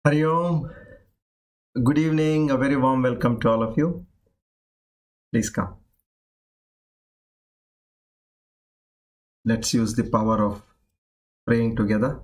Hari Om. Good evening. A very warm welcome to all of you. Please come. Let's use the power of praying together.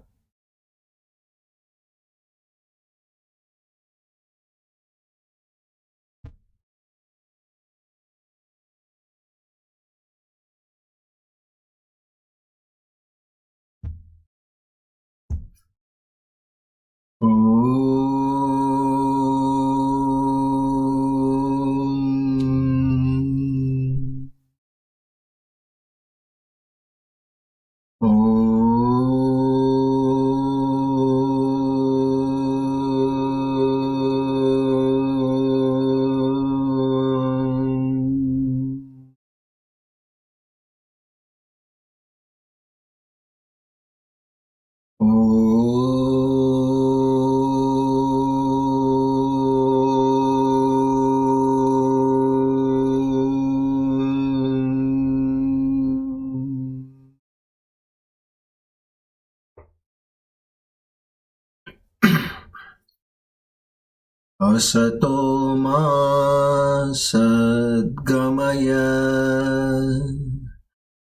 Asato ma sadgamaya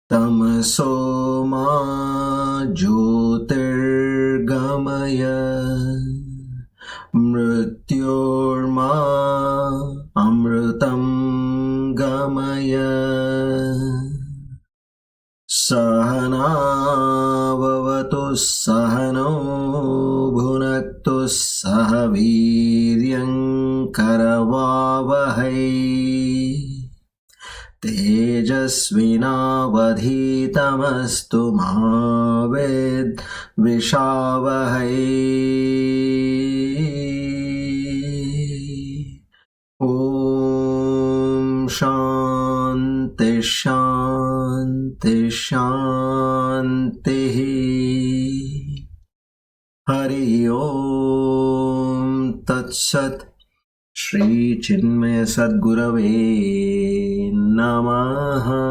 tamaso ma jyotirgamaya mrityorma amritam gamaya Sahana bhavatu sahano bhunaktu sahaviryam karavavahai tejasvinavadhitamastu ma ved vishavahai. Om Shanti Shanti Shanti Hari Om Tat Sat Shri Chinmaya Sadgurave Namaha.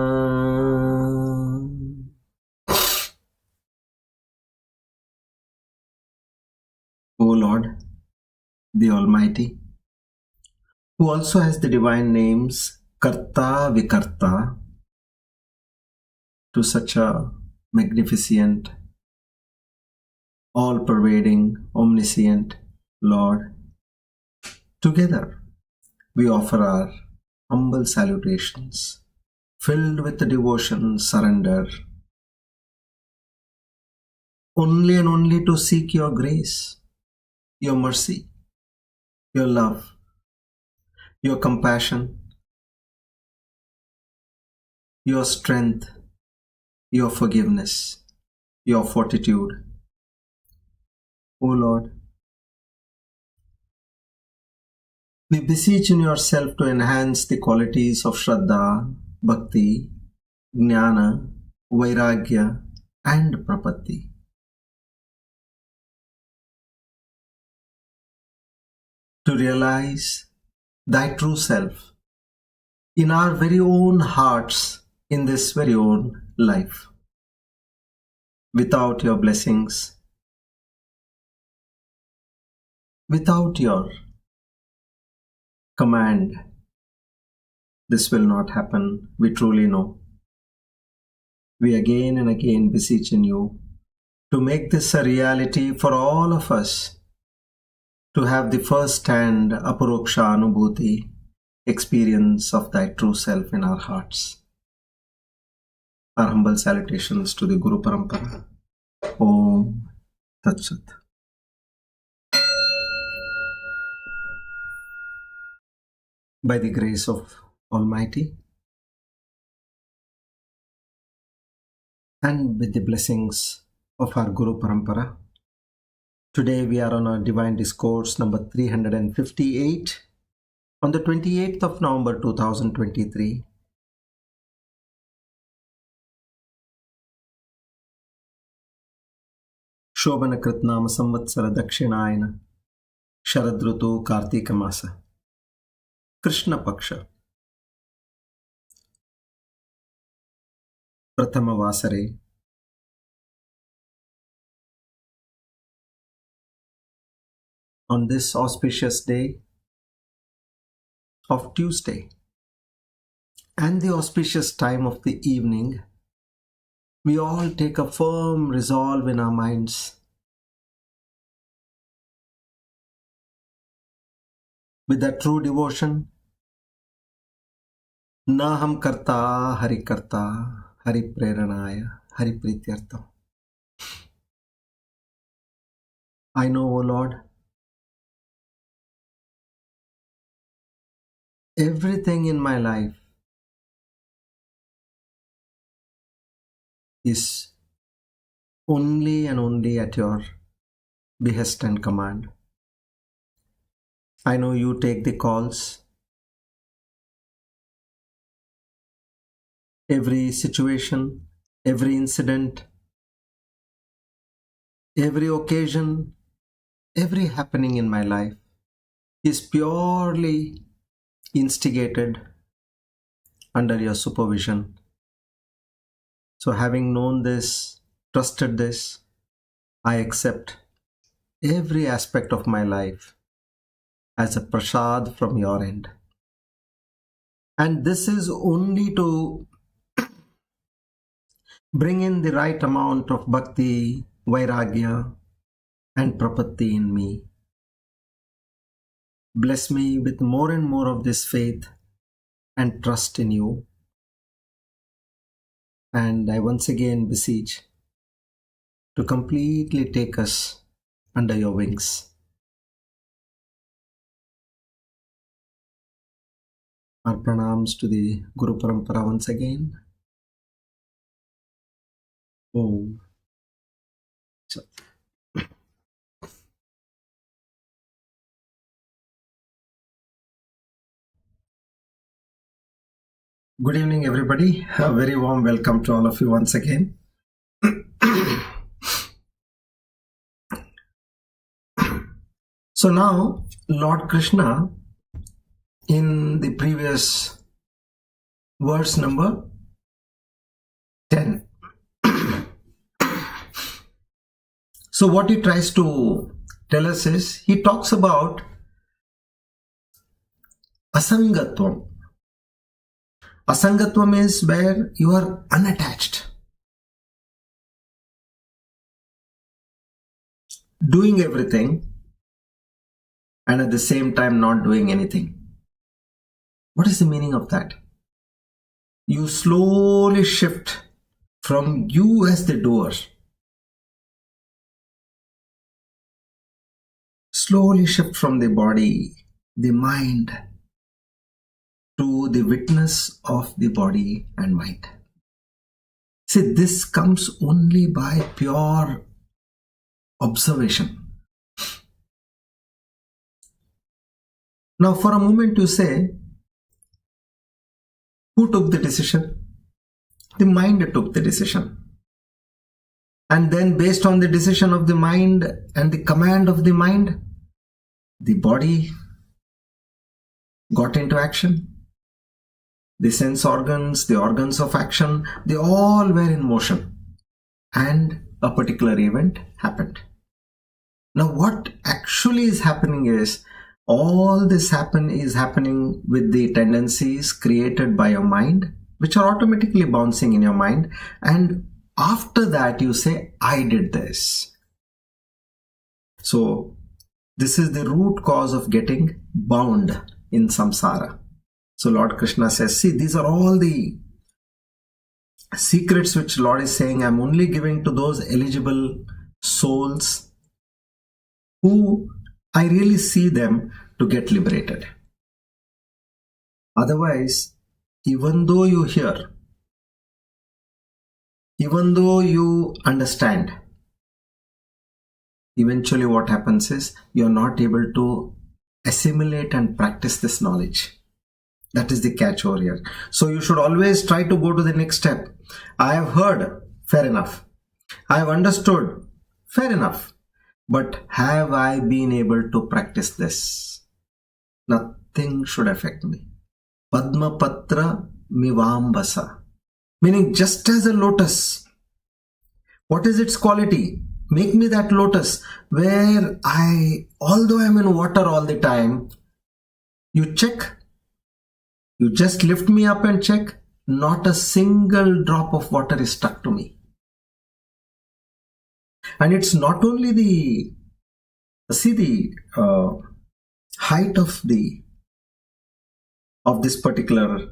O Lord, the Almighty, who also has the divine names Karta Vikarta, to such a magnificent, all-pervading, omniscient Lord, together we offer our humble salutations, filled with the devotion, surrender, only and only to seek your grace, your mercy, your love, your compassion, your strength, your forgiveness, your fortitude. O Lord, we beseech in yourself to enhance the qualities of Shraddha, Bhakti, Jnana, Vairagya and Prapatti. To realize thy true self in our very own hearts in this very own life. Without your blessings, without your command, this will not happen, we truly know. We again and again beseech in you to make this a reality for all of us, to have the first-hand aparoksha anubhuti, experience of thy true self in our hearts. Our humble salutations to the Guru Parampara. Om Tat Sat. By the grace of Almighty and with the blessings of our Guru Parampara, today we are on our Divine Discourse number 358 on the 28th of November 2023. Shobhana Kritnama Samvatsara Dakshinayana Sharadrutu Kartika Masa Krishna Paksha Prathama Vasare on this auspicious day of Tuesday and the auspicious time of the evening, we all take a firm resolve in our minds with that true devotion. Na ham karta, hari preranaya, hari prityartam. I know, O Lord, everything in my life is only and only at your behest and command. I know you take the calls. Every situation, every incident, every occasion, every happening in my life is purely instigated under your supervision. So having known this, trusted this, I accept every aspect of my life as a prasad from your end. And this is only to bring in the right amount of bhakti, vairagya, and prapatti in me. Bless me with more and more of this faith and trust in you. And I once again beseech to completely take us under your wings. Our pranams to the Guru Parampara once again. Om. Good evening, everybody. A very warm welcome to all of you once again. So now, Lord Krishna, in the previous verse number 10. So what he tries to tell us is, he talks about asangatvam. Asangatvam is where you are unattached, doing everything and at the same time not doing anything. What is the meaning of that? You slowly shift from you as the doer, slowly shift from the body, the mind, to the witness of the body and mind. See, this comes only by pure observation. Now, for a moment you say, who took the decision? The mind took the decision. And then based on the decision of the mind and the command of the mind, the body got into action. The sense organs, the organs of action, they all were in motion. And a particular event happened. Now what actually is happening is, all this is happening with the tendencies created by your mind, which are automatically bouncing in your mind. And after that you say, I did this. So this is the root cause of getting bound in samsara. So Lord Krishna says, see, these are all the secrets which Lord is saying, I'm only giving to those eligible souls who I really see them to get liberated. Otherwise, even though you hear, even though you understand, eventually what happens is you're not able to assimilate and practice this knowledge. That is the catch over here. So you should always try to go to the next step. I have heard, fair enough. I have understood, fair enough. But have I been able to practice this? Nothing should affect me. Padma Patra Mivambasa. Meaning just as a lotus. What is its quality? Make me that lotus where although I'm in water all the time, you check, you just lift me up and check, not a single drop of water is stuck to me. And it's not only the height of this particular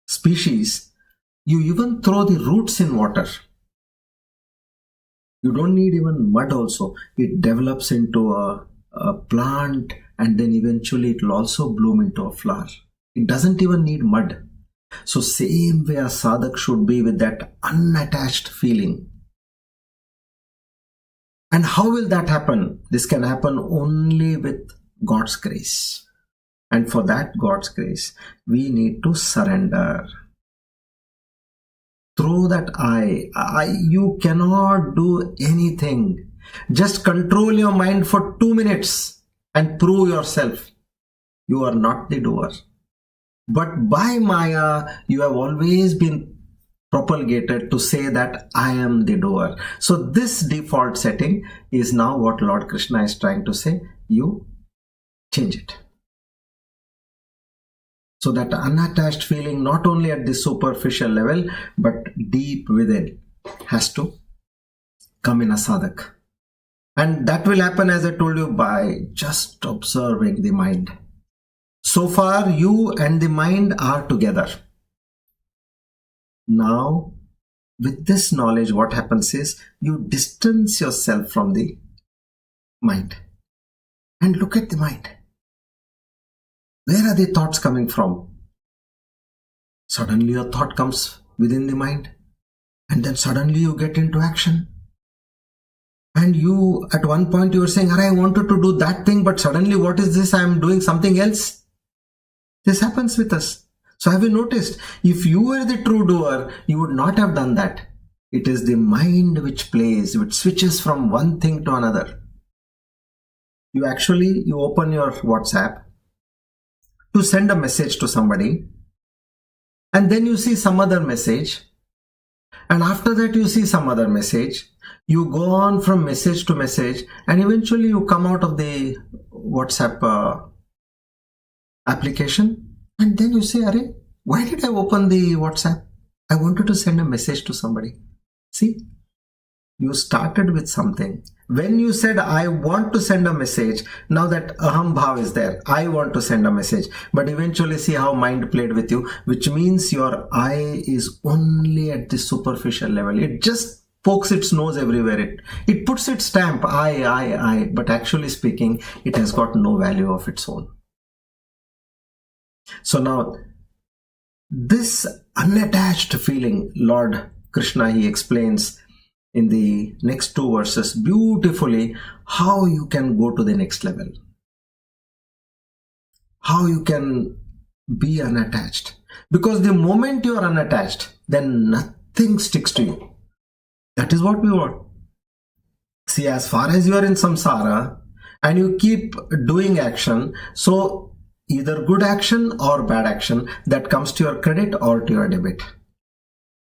species. You even throw the roots in water. You don't need even mud also. It develops into a plant, and then eventually it will also bloom into a flower. It doesn't even need mud. So same way a sadhak should be with that unattached feeling. And how will that happen? This can happen only with God's grace. And for that God's grace, we need to surrender. Through that you cannot do anything. Just control your mind for 2 minutes and prove yourself. You are not the doer. But by Maya, you have always been propagated to say that I am the doer. So this default setting is now what Lord Krishna is trying to say. You change it. So that unattached feeling, not only at the superficial level, but deep within, has to come in a sadhak. And that will happen, as I told you, by just observing the mind. So far, you and the mind are together. Now, with this knowledge, what happens is you distance yourself from the mind and look at the mind. Where are the thoughts coming from? Suddenly a thought comes within the mind, and then suddenly you get into action. And you, at one point, you were saying, I wanted to do that thing, but suddenly what is this? I am doing something else. This happens with us. So have you noticed? If you were the true doer, you would not have done that. It is the mind which plays, which switches from one thing to another. You open your WhatsApp to send a message to somebody, and then you see some other message, and after that you see some other message. You go on from message to message, and eventually you come out of the WhatsApp application, and then you say, Arey, why did I open the WhatsApp? I wanted to send a message to somebody. See, you started with something. When you said, I want to send a message, now that aham bhav is there. I want to send a message. But eventually see how mind played with you, which means your I is only at the superficial level. It just pokes its nose everywhere. It puts its stamp, I. But actually speaking, it has got no value of its own. So now, this unattached feeling, Lord Krishna, he explains in the next 2 verses beautifully how you can go to the next level. How you can be unattached. Because the moment you are unattached, then nothing sticks to you. That is what we want. See, as far as you are in samsara and you keep doing action, so either good action or bad action, that comes to your credit or to your debit.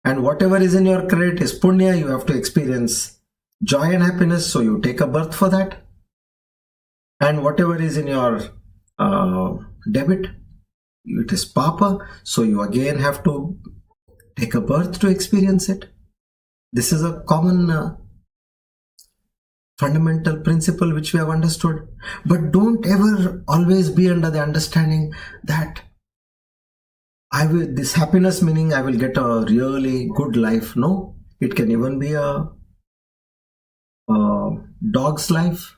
And whatever is in your credit is punya. You have to experience joy and happiness, so you take a birth for that. And whatever is in your debit, it is papa, so you again have to take a birth to experience it. This is a common fundamental principle which we have understood. But don't ever always be under the understanding that this happiness meaning I will get a really good life. No, it can even be a dog's life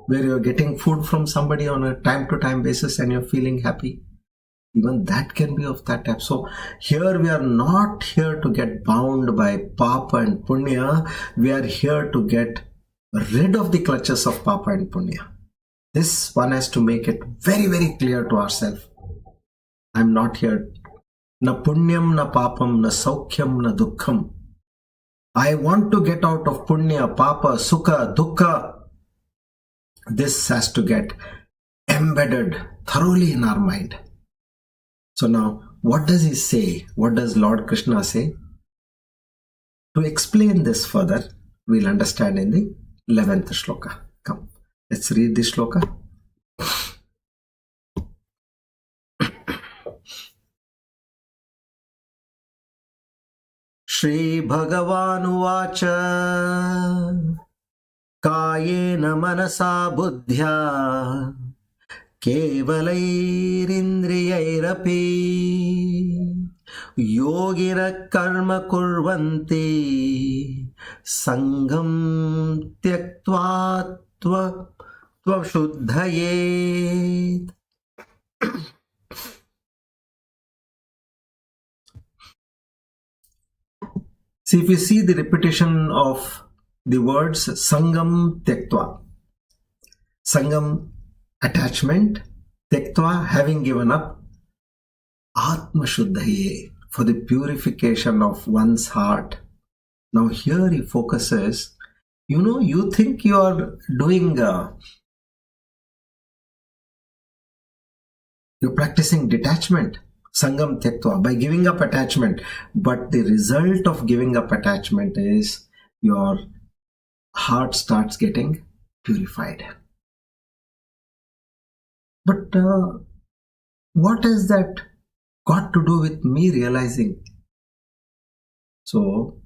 where you're getting food from somebody on a time-to-time basis and you're feeling happy. Even that can be of that type. So here we are not here to get bound by papa and punya. We are here to get rid of the clutches of papa and punya. This one has to make it very, very clear to ourselves. I'm not here. Na punyam, na papam, na saukhyam, na dukkham. I want to get out of punya, papa, sukha, dukkha. This has to get embedded thoroughly in our mind. So now, what does he say? What does Lord Krishna say? To explain this further, we'll understand in the 11th shloka. Come, let's read this shloka. Shri Bhagavan Uvacha Kayena Manasa Buddhya Kevalairindriyairapi Yogira Karma Kurvanti Sangam Tyaktva Tvashuddhayet. See, if you see the repetition of the words Sangam Tyaktva. Sangam, attachment. Tyaktva, having given up. Atma Shuddhaye, for the purification of one's heart. Now here he focuses, you think you are doing, you're practicing detachment. Sangam Tyaktva, by giving up attachment. But the result of giving up attachment is your heart starts getting purified. But what has that got to do with me realizing? So,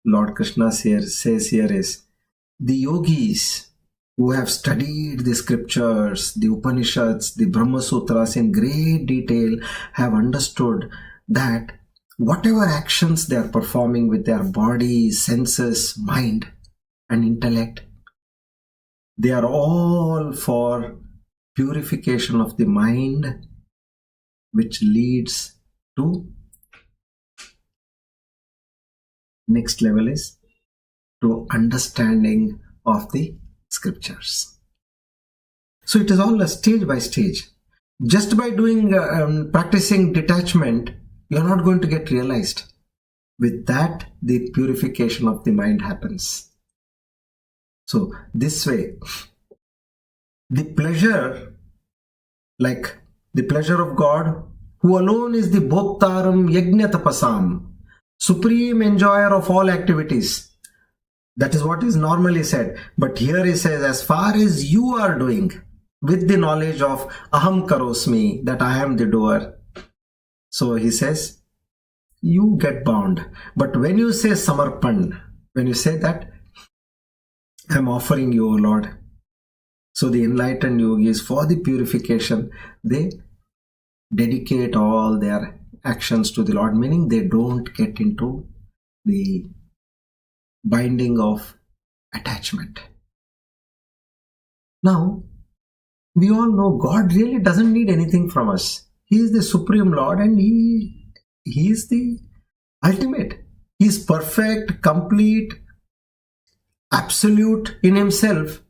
Lord Krishna says here is, the yogis who have studied the scriptures, the Upanishads, the Brahma Sutras in great detail, have understood that whatever actions they are performing with their body, senses, mind and intellect, they are all for purification of the mind, which leads to next level is to understanding of the scriptures. So it is all a stage by stage. Just by doing practicing detachment, you are not going to get realized. With that, the purification of the mind happens. So this way, the pleasure, like the pleasure of God, who alone is the Bhoktaram Yajna Tapasam, supreme enjoyer of all activities. That is what is normally said. But here he says, as far as you are doing, with the knowledge of Aham Karosmi, that I am the doer. So he says, you get bound. But when you say Samarpan, when you say that, I am offering you, O Lord. So the enlightened yogis, for the purification, they dedicate all their actions to the Lord, meaning they don't get into the binding of attachment. Now, we all know God really doesn't need anything from us. He is the Supreme Lord and He is the ultimate. He is perfect, complete, absolute in Himself.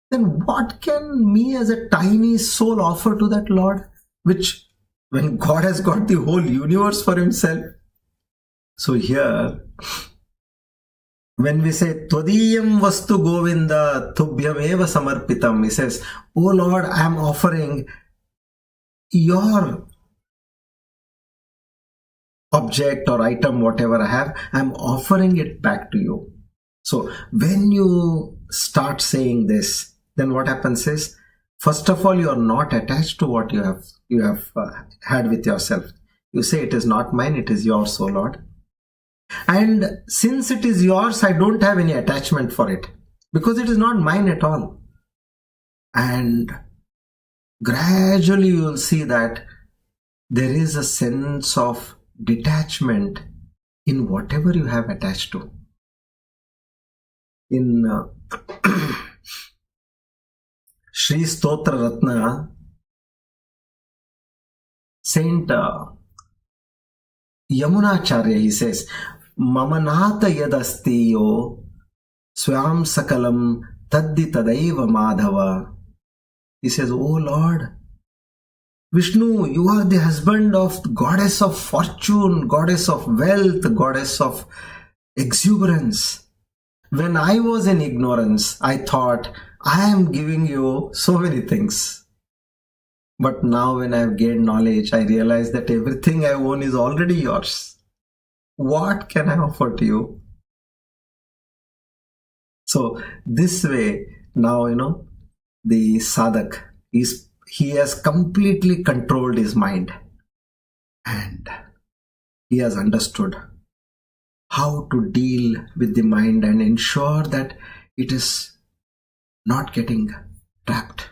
Then what can me as a tiny soul offer to that Lord? Which, when God has got the whole universe for Himself. So here, when we say Todiyam Vastu Govinda Tubhyam Eva Samarpitam, he says, oh Lord, I am offering your object or item, whatever I have, I am offering it back to you. So when you start saying this, then what happens is, first of all, you are not attached to what you have had with yourself. You say, it is not mine, it is yours, O Lord. And since it is yours, I don't have any attachment for it, because it is not mine at all. And gradually you will see that there is a sense of detachment in whatever you have attached to. In Sri Stotra Ratna, Saint Yamunacharya, he says, Mamanata yadastiyo swam sakalam taddi tadaiva madhava. He says, oh Lord, Vishnu, you are the husband of the goddess of fortune, goddess of wealth, goddess of exuberance. When I was in ignorance, I thought, I am giving you so many things. But now when I have gained knowledge, I realize that everything I own is already yours. What can I offer to you? So this way, now, the sadhak, he has completely controlled his mind, and he has understood how to deal with the mind and ensure that it is not getting trapped.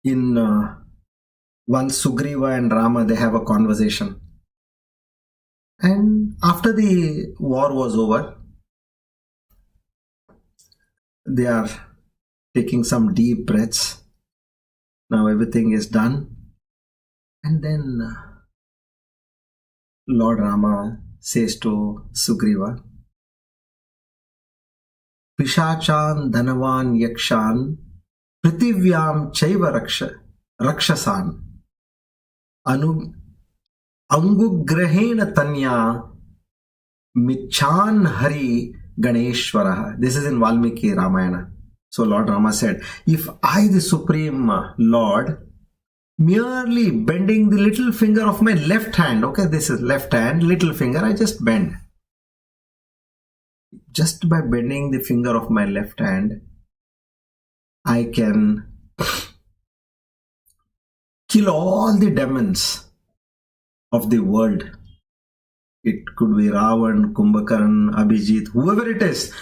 In once Sugriva and Rama, they have a conversation. And after the war was over, they are taking some deep breaths. Now everything is done. And then Lord Rama says to Sugriva, Pishachan Dhanavan Yakshan Pritivyam Chaiva Rakshasan Angugrahena Tanya Michan Hari Ganeshwaraha. This is in Valmiki Ramayana. So Lord Rama said, if I, the Supreme Lord, merely bending the little finger of my left hand, okay, this is left hand, little finger, I just bend. Just by bending the finger of my left hand, I can kill all the demons of the world. It could be Ravan, Kumbhakaran, Abhijit, whoever it is,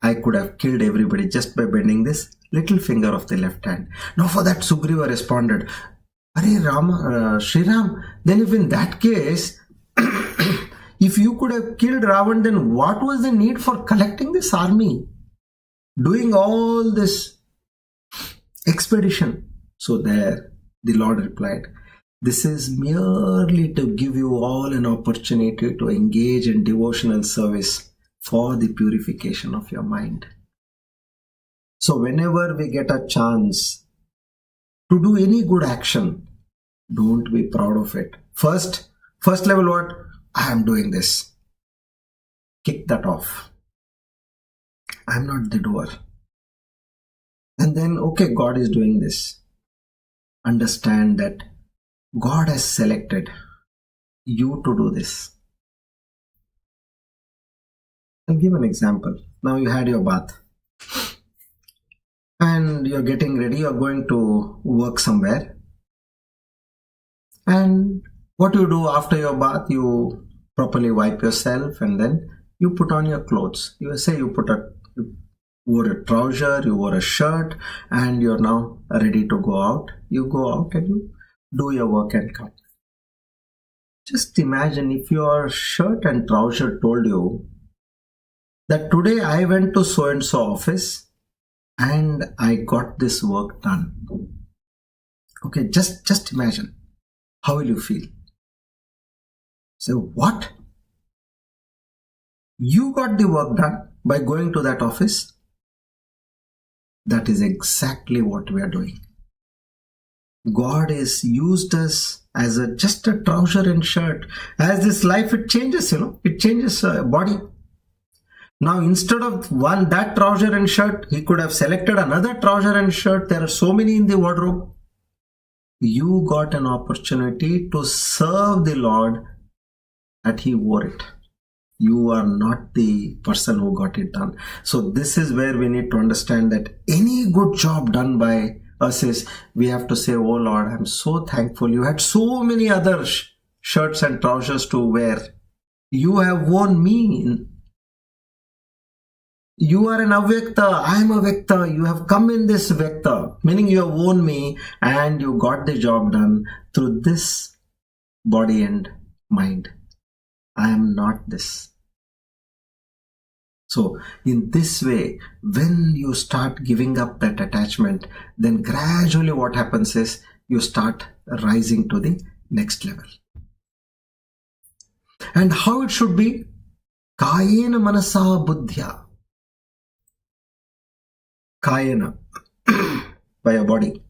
I could have killed everybody just by bending this little finger of the left hand. Now for that Sugriva responded, Rama, Shriram, then if in that case, if you could have killed Ravan, then what was the need for collecting this army? Doing all this expedition? So there, the Lord replied, this is merely to give you all an opportunity to engage in devotional service for the purification of your mind. So whenever we get a chance to do any good action, don't be proud of it. First level, what? I am doing this. Kick that off. I am not the doer. And then, okay, God is doing this. Understand that God has selected you to do this. I'll give an example. Now you had your bath and you're getting ready, you're going to work somewhere. And what you do after your bath, you properly wipe yourself and then you put on your clothes. You say you wore a trouser, you wore a shirt, and you're now ready to go out. You go out and you do your work and come. Just imagine if your shirt and trouser told you that today I went to so-and-so office and I got this work done. Okay, just imagine. How will you feel? So what? You got the work done by going to that office? That is exactly what we are doing. God has used us as just a trouser and shirt. As this life, it changes, it changes body. Now, instead of that trouser and shirt, he could have selected another trouser and shirt. There are so many in the wardrobe. You got an opportunity to serve the Lord that he wore it. You are not the person who got it done. So this is where we need to understand that any good job done by us is, we have to say, oh Lord, I'm so thankful. You had so many other shirts and trousers to wear. You have worn me. You are an avyakta, I am a vyakta, you have come in this vyakta, meaning you have worn me and you got the job done through this body and mind. I am not this. So in this way, when you start giving up that attachment, then gradually what happens is you start rising to the next level. And how it should be? Kayena manasa buddhya. Kayena, by your body.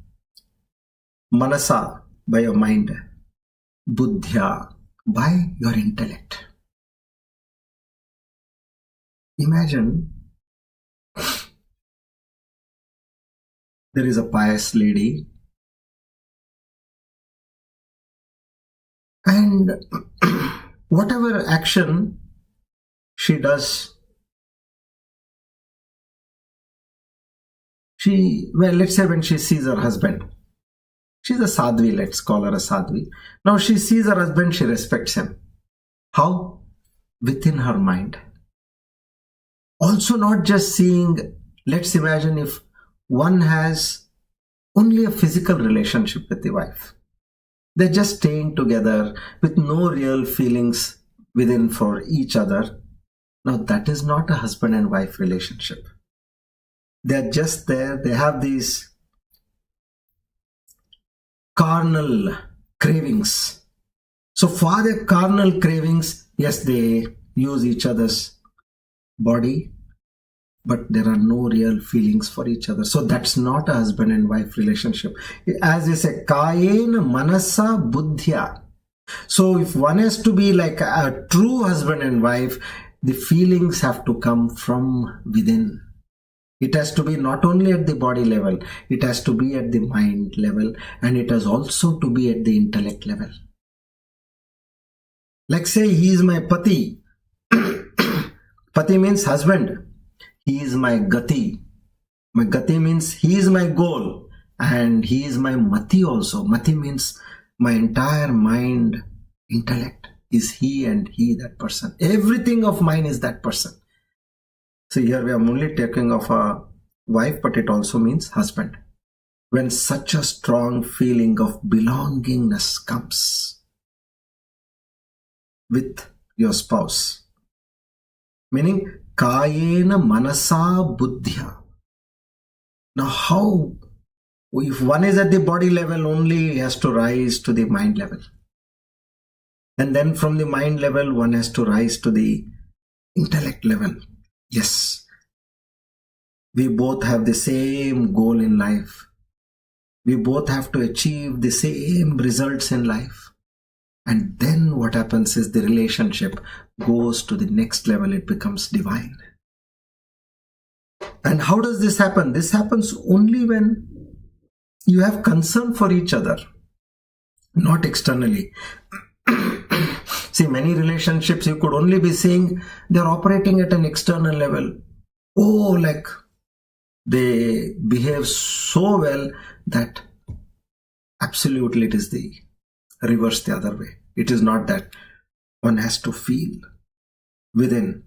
Manasa, by your mind. Buddhya, by your intellect. Imagine there is a pious lady and whatever action she does. Let's say when she sees her husband, she's a sadhvi, let's call her a sadhvi. Now she sees her husband, she respects him. How? Within her mind. Also not just seeing, let's imagine if one has only a physical relationship with the wife. They're just staying together with no real feelings within for each other. Now that is not a husband and wife relationship. They're just there, they have these carnal cravings. So for their carnal cravings, yes, they use each other's body, but there are no real feelings for each other. So that's not a husband and wife relationship. As we say, kayena manasa buddhya. So if one has to be like a true husband and wife, the feelings have to come from within. It has to be not only at the body level, it has to be at the mind level, and it has also to be at the intellect level. Like say he is my pati. Pati means husband. He is my gati. My gati means he is my goal, and he is my mati also. Mati means my entire mind, intellect is he, and he, that person. Everything of mine is that person. So here we are only talking of a wife, but it also means husband. When such a strong feeling of belongingness comes with your spouse, meaning kayena manasa buddhya. Now how, if one is at the body level only, he has to rise to the mind level. And then from the mind level, one has to rise to the intellect level. Yes, we both have the same goal in life. We both have to achieve the same results in life. And then what happens is the relationship goes to the next level. It becomes divine. And how does this happen? This happens only when you have concern for each other, not externally. See, many relationships you could only be seeing they're operating at an external level. Oh, like they behave so well that absolutely it is the reverse the other way. It is not that. One has to feel within.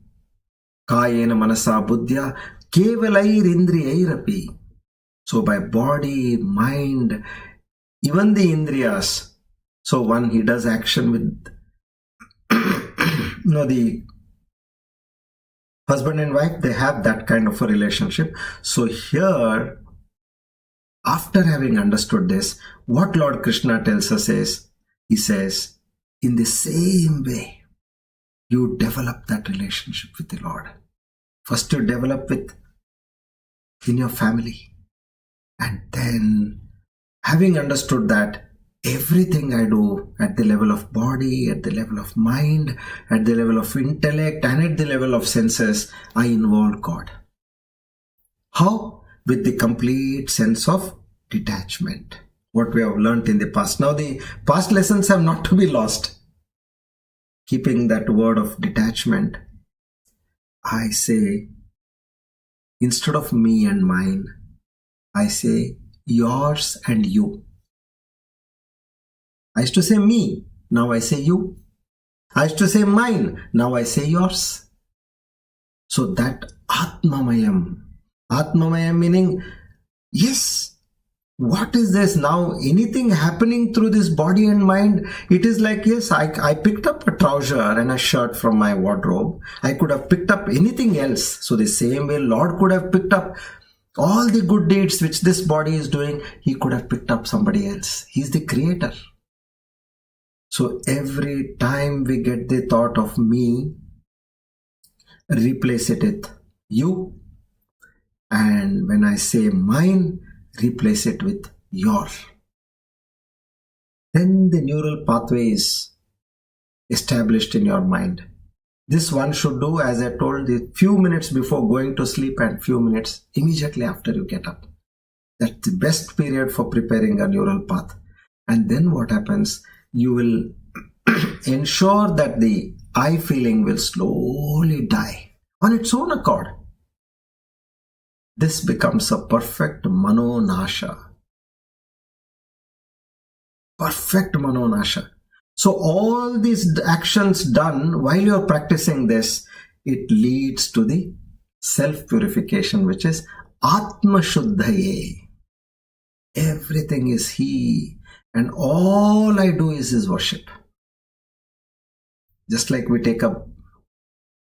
Kayena manasa buddhya kevalair indriyairapi. So by body, mind, even the indriyas. So one, he does action with the husband and wife, they have that kind of a relationship. So here, after having understood this, what Lord Krishna tells us is, he says, in the same way, you develop that relationship with the Lord. First you develop in your family. And then, having understood that, everything I do at the level of body, at the level of mind, at the level of intellect, and at the level of senses, I involve God. How? With the complete sense of detachment. What we have learnt in the past. Now the past lessons have not to be lost. Keeping that word of detachment, I say, instead of me and mine, I say yours and you. I used to say me, now I say you. I used to say mine, now I say yours. So that Atmamayam. Atmamayam meaning, yes, what is this now? Anything happening through this body and mind? It is like, yes, I picked up a trouser and a shirt from my wardrobe. I could have picked up anything else. So the same way Lord could have picked up all the good deeds which this body is doing. He could have picked up somebody else. He's the creator. So every time we get the thought of me, replace it with you. And when I say mine, replace it with your. Then the neural pathway is established in your mind. This one should do, as I told, the few minutes before going to sleep and few minutes immediately after you get up. That's the best period for preparing a neural path. And then what happens? You will ensure that the I feeling will slowly die on its own accord. This becomes a perfect manonasha. Perfect manonasha. So all these actions done while you're practicing this, it leads to the self-purification, which is Atma Shuddhaye. Everything is He, and all I do is His worship. Just like we take up,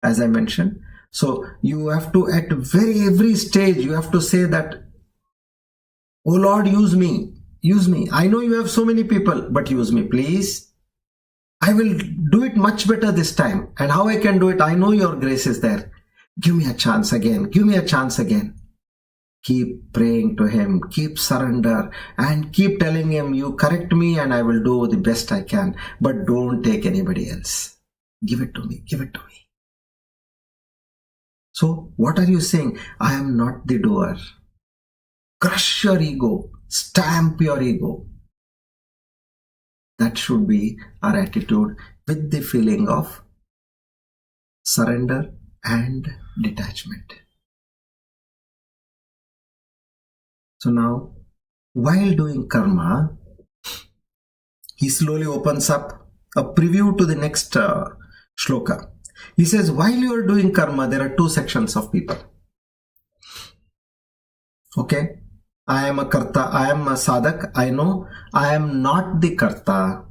as I mentioned. So you have to, at every stage, you have to say that, oh Lord, use me. Use me. I know you have so many people, but use me, please. I will do it much better this time. And how I can do it, I know your grace is there. Give me a chance again. Give me a chance again. Keep praying to Him. Keep surrender. And keep telling Him, you correct me and I will do the best I can. But don't take anybody else. Give it to me. Give it to me. So what are you saying? I am not the doer. Crush your ego. Stamp your ego. That should be our attitude with the feeling of surrender and detachment. So now, while doing karma, he slowly opens up a preview to the next shloka. He says, while you are doing karma, there are two sections of people. Okay? I am a karta, I am a sadhak, I know I am not the karta.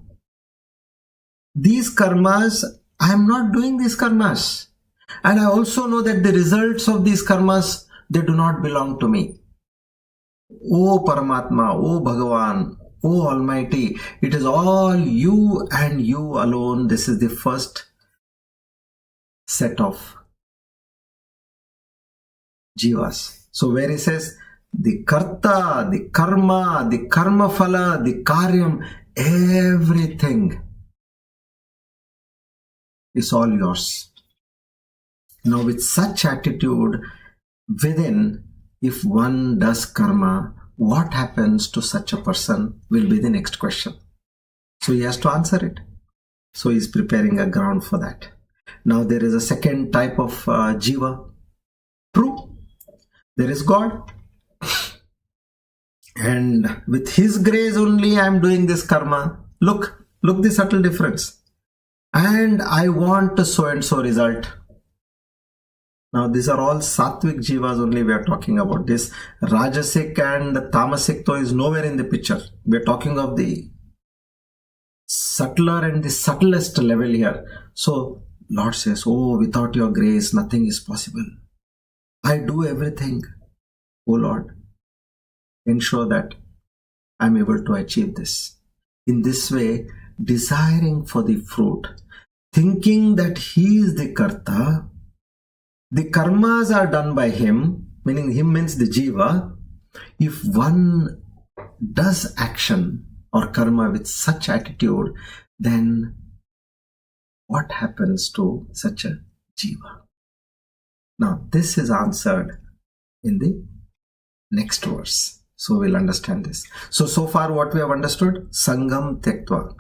These karmas, I am not doing these karmas. And I also know that the results of these karmas, they do not belong to me. O Paramatma, O Bhagavan, O Almighty, it is all you and you alone. This is the first set of jivas. So where he says, the karta, the karma phala, the karyam, everything is all yours. Now with such attitude within, if one does karma, what happens to such a person will be the next question. So he has to answer it. So he is preparing a ground for that. Now there is a second type of jiva. True, there is God. And with His grace only I am doing this karma. Look the subtle difference. And I want a so and so result. Now these are all sattvic jivas only we are talking about. This rajasic and tamasic though is nowhere in the picture. We are talking of the subtler and the subtlest level here. So Lord says, oh, without your grace nothing is possible. I do everything. Oh Lord, ensure that I am able to achieve this. In this way, desiring for the fruit, thinking that He is the karta, the karmas are done by Him, meaning Him means the jiva. If one does action or karma with such attitude, then what happens to such a jiva? Now this is answered in the next verse. So we'll understand this. So far what we have understood, Sangam Tektva,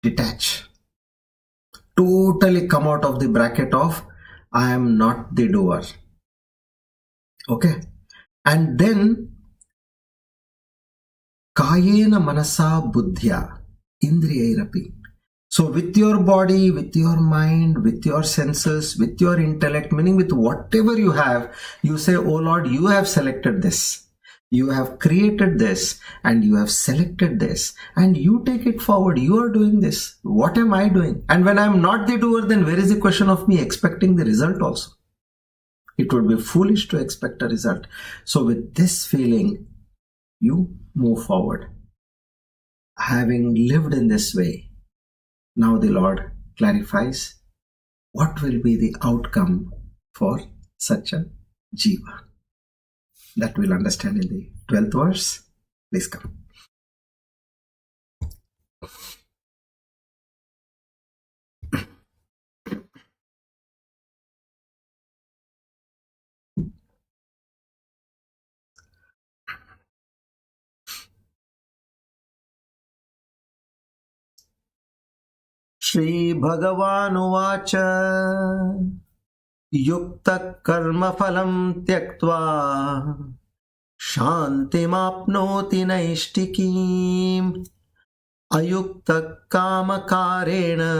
detach. Totally come out of the bracket of I am not the doer. Okay. And then Kayena Manasa Buddhya Indriyairapi. So with your body, with your mind, with your senses, with your intellect, meaning with whatever you have, you say, oh Lord, you have selected this. You have created this and you have selected this and you take it forward. You are doing this. What am I doing? And when I am not the doer, then where is the question of me expecting the result also? It would be foolish to expect a result. So with this feeling, you move forward. Having lived in this way, now the Lord clarifies what will be the outcome for such a jiva. That we'll understand in the 12th verse. Please come. Shri Bhagavan Uvacha Yukta Karma Phalam Tyaktva Shantimapnoti Naishtikim Ayukta Kamakarena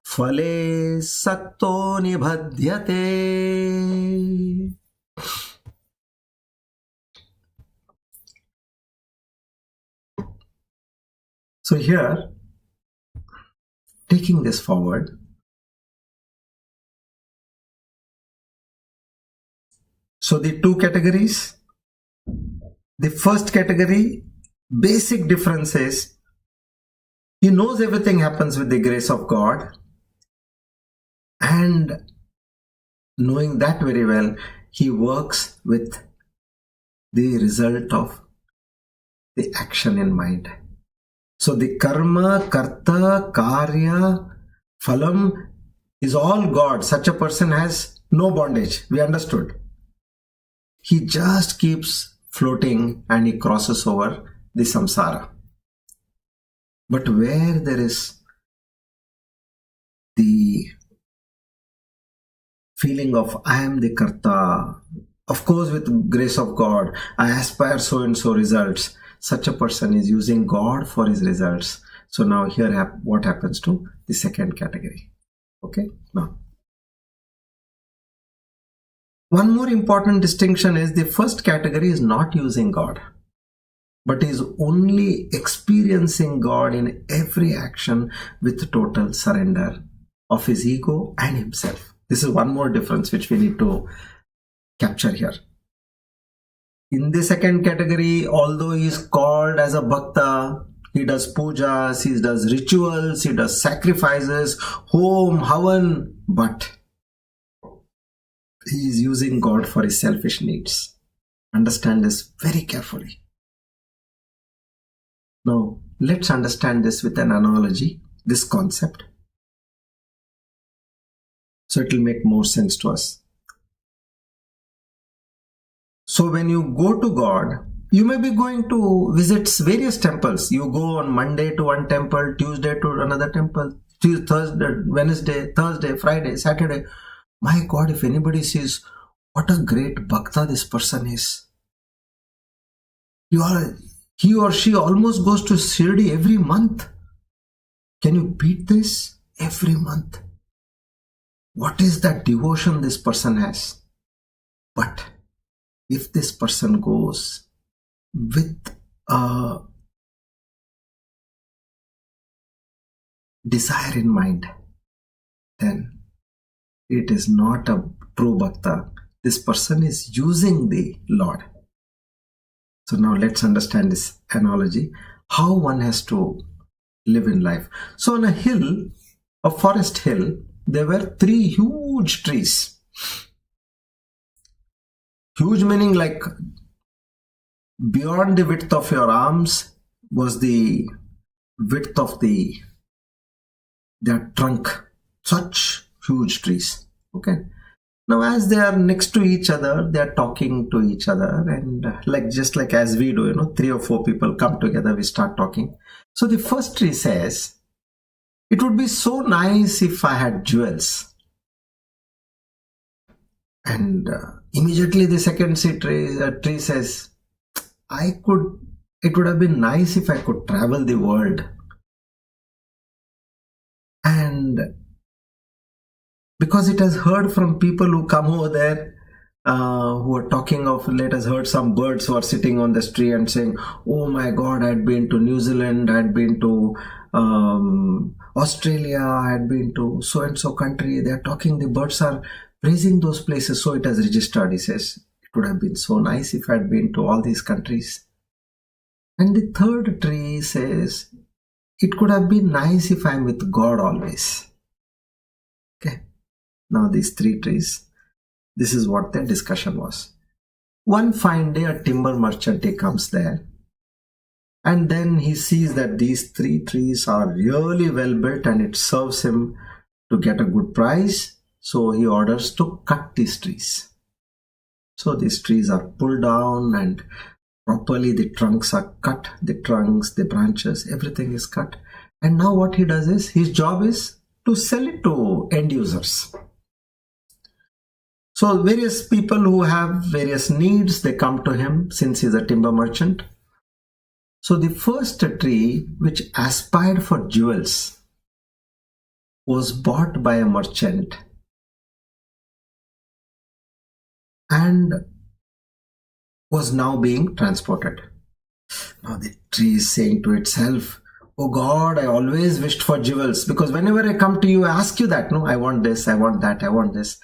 Phale Sakto Nibhadyate. So here, taking this forward, so the two categories, the first category, basic difference is he knows everything happens with the grace of God, and knowing that very well, he works with the result of the action in mind. So the karma, karta, karya, phalam is all God. Such a person has no bondage. We understood. He just keeps floating and he crosses over the samsara. But where there is the feeling of I am the karta, of course with grace of God, I aspire so and so results. Such a person is using God for his results. So now here what happens to the second category. Okay, now one more important distinction is the first category is not using God, but is only experiencing God in every action with total surrender of his ego and himself. This is one more difference which we need to capture here. In the second category, although he is called as a bhakta, he does pujas, he does rituals, he does sacrifices, home, havan, but he is using God for his selfish needs. Understand this very carefully. Now, let's understand this with an analogy, this concept. So it will make more sense to us. So when you go to God, you may be going to visit various temples. You go on Monday to one temple, Tuesday to another temple, Tuesday, Thursday, Wednesday, Thursday, Friday, Saturday. My God, if anybody sees what a great bhakta this person is, he or she almost goes to Shirdi every month. Can you beat this? Every month. What is that devotion this person has? But if this person goes with a desire in mind, then it is not a true bhakta. This person is using the Lord. So now let's understand this analogy, how one has to live in life. So on a hill, a forest hill, there were 3 huge trees. Huge meaning like beyond the width of your arms was the width of their trunk. Such huge trees. Okay. Now as they are next to each other, they are talking to each other, and just like as we do, 3 or 4 people come together, we start talking. So the first tree says, it would be so nice if I had jewels. And immediately the second tree says, it would have been nice if I could travel the world. And because it has heard from people who come over there, who are talking of, let us heard some birds who are sitting on this tree and saying, oh my God, I'd been to New Zealand, I'd been to Australia, I'd been to so-and-so country. They're talking, the birds are praising those places. So it has registered. He says, it would have been so nice if I'd been to all these countries. And the third tree says, it could have been nice if I'm with God always. Okay. Now these 3 trees, this is what their discussion was. One fine day, a timber merchant, he comes there, and then he sees that these 3 trees are really well built and it serves him to get a good price. So he orders to cut these trees. So these trees are pulled down and properly the trunks are cut, the trunks, the branches, everything is cut. And now what he does is, his job is to sell it to end users. So various people who have various needs, they come to him since he's a timber merchant. So the first tree which aspired for jewels was bought by a merchant and was now being transported. Now the tree is saying to itself, "Oh God, I always wished for jewels, because whenever I come to you, I ask you that, no, I want this, I want that, I want this.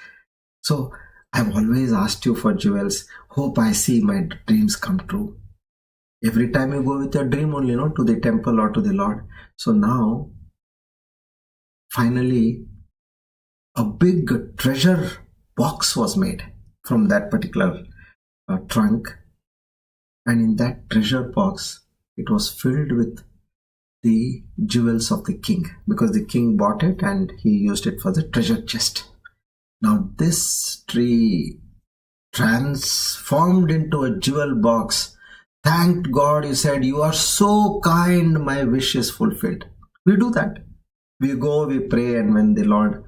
So I've always asked you for jewels. Hope I see my dreams come true." Every time you go with your dream only, no, to the temple or to the Lord. So now, finally, a big treasure box was made from that particular trunk. And in that treasure box, it was filled with the jewels of the king, because the king bought it and he used it for the treasure chest. Now this tree transformed into a jewel box. Thanked God, he said, "You are so kind, my wish is fulfilled." We do that. We go, we pray, and when the Lord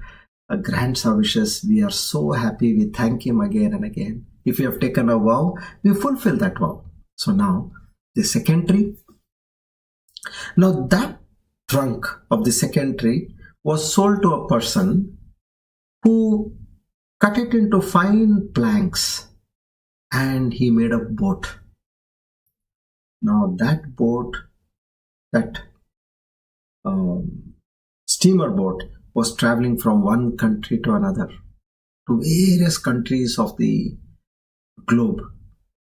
grants our wishes, we are so happy. We thank him again and again. If we have taken a vow, we fulfill that vow. So now, the second tree. Now that trunk of the second tree was sold to a person who cut it into fine planks and he made a boat. Now that boat, that steamer boat, was traveling from one country to another, to various countries of the globe.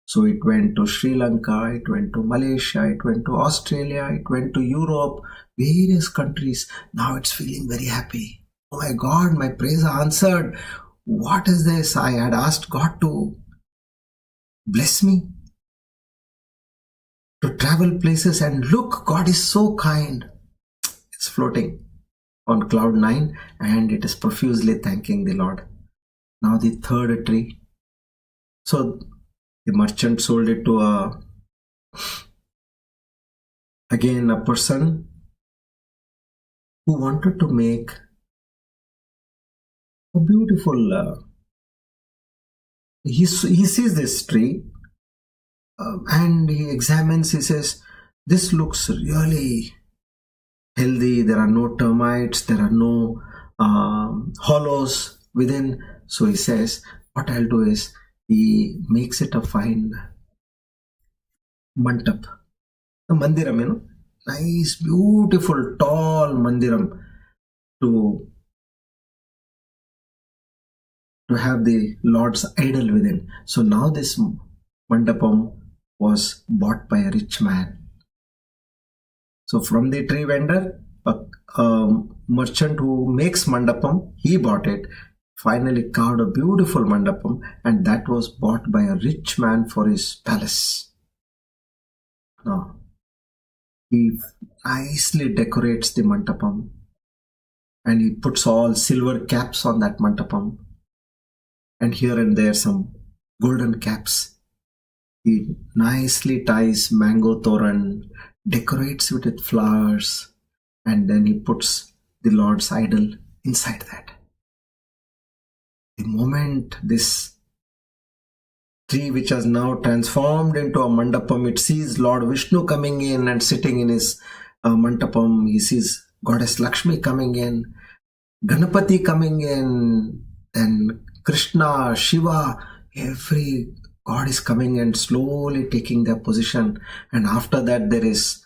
So it went to Sri Lanka, it went to Malaysia, it went to Australia, it went to Europe, various countries. Now it's feeling very happy. Oh my God, my prayers are answered. What is this? I had asked God to bless me to travel places, and look, God is so kind. It's floating on cloud 9 and it is profusely thanking the Lord. Now the third tree. So the merchant sold it to again a person who wanted to make a beautiful he sees this tree and he examines. He says, "This looks really healthy. There are no termites, there are no hollows within." So he says, what I'll do is, he makes it a fine mantap, a mandiram, you know, nice, beautiful, tall mandiram to have the Lord's idol within. So now this mandapam was bought by a rich man. So from the tree vendor, a merchant who makes mandapam, he bought it, finally carved a beautiful mandapam, and that was bought by a rich man for his palace. Now, he nicely decorates the mandapam and he puts all silver caps on that mandapam, and here and there some golden caps. He nicely ties mango toran, decorates it with flowers, and then he puts the Lord's idol inside that. The moment this tree, which has now transformed into a mandapam, it sees Lord Vishnu coming in and sitting in his mandapam. He sees Goddess Lakshmi coming in, Ganapati coming in, and Krishna, Shiva, every God is coming and slowly taking their position. And after that there is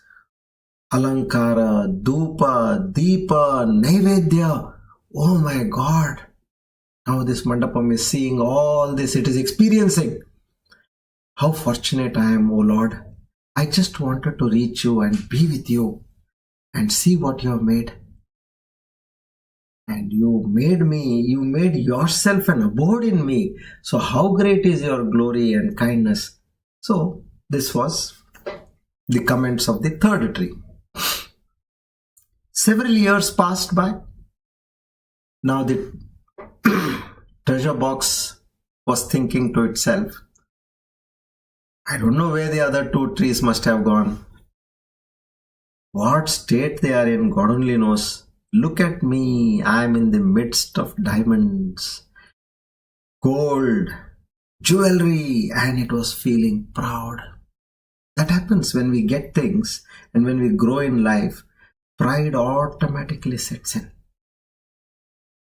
Alankara, Dhupa, Deepa, Naivedya. Oh my God! Now this mandapam is seeing all this, it is experiencing. How fortunate I am, O Lord. I just wanted to reach you and be with you and see what you have made. And you made me, you made yourself an abode in me. So how great is your glory and kindness. So this was the comments of the third tree. Several years passed by. Now the treasure box was thinking to itself, I don't know where the other two trees must have gone. What state they are in, God only knows. Look at me, I am in the midst of diamonds, gold, jewelry, and it was feeling proud. That happens when we get things and when we grow in life, pride automatically sets in.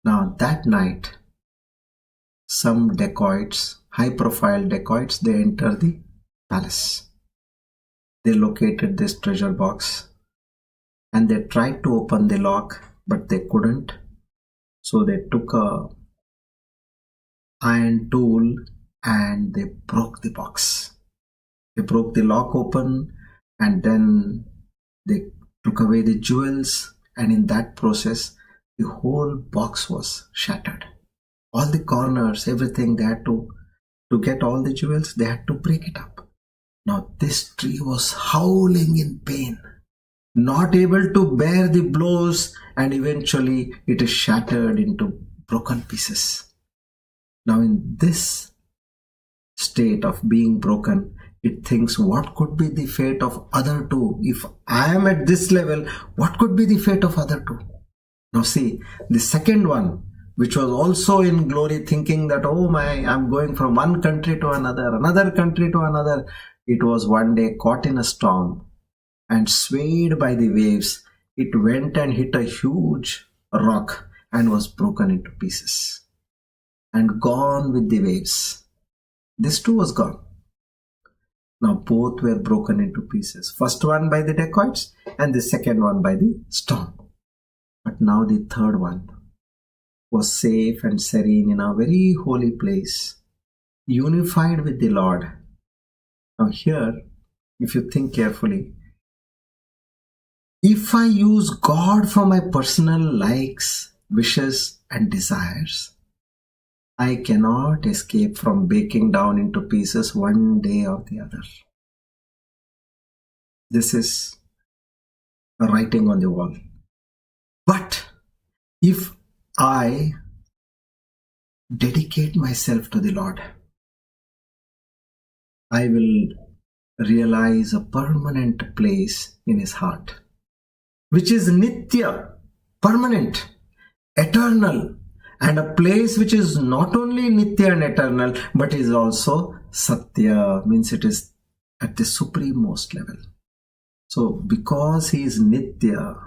Now that night, some dacoits, high-profile dacoits, they enter the palace. They located this treasure box and they tried to open the lock, but they couldn't. So they took a iron tool and they broke the box. They broke the lock open and then they took away the jewels, and in that process, the whole box was shattered. All the corners, everything, they had to get all the jewels, they had to break it up. Now this tree was howling in pain, not able to bear the blows, and eventually it is shattered into broken pieces. Now in this state of being broken, it thinks, what could be the fate of other two? If I am at this level, what could be the fate of other two? Now see, the second one, which was also in glory, thinking that, oh my, I'm going from one country to another country to another. It was one day caught in a storm and swayed by the waves. It went and hit a huge rock and was broken into pieces and gone with the waves. This too was gone. Now both were broken into pieces. First one by the dacoits and the second one by the storm. But now the third one was safe and serene in a very holy place, unified with the Lord. Now here, if you think carefully, if I use God for my personal likes, wishes and desires, I cannot escape from breaking down into pieces one day or the other. This is a writing on the wall. But if I dedicate myself to the Lord, I will realize a permanent place in His heart, which is nitya, permanent, eternal, and a place which is not only nitya and eternal, but is also satya, means it is at the supremost level. So because He is nitya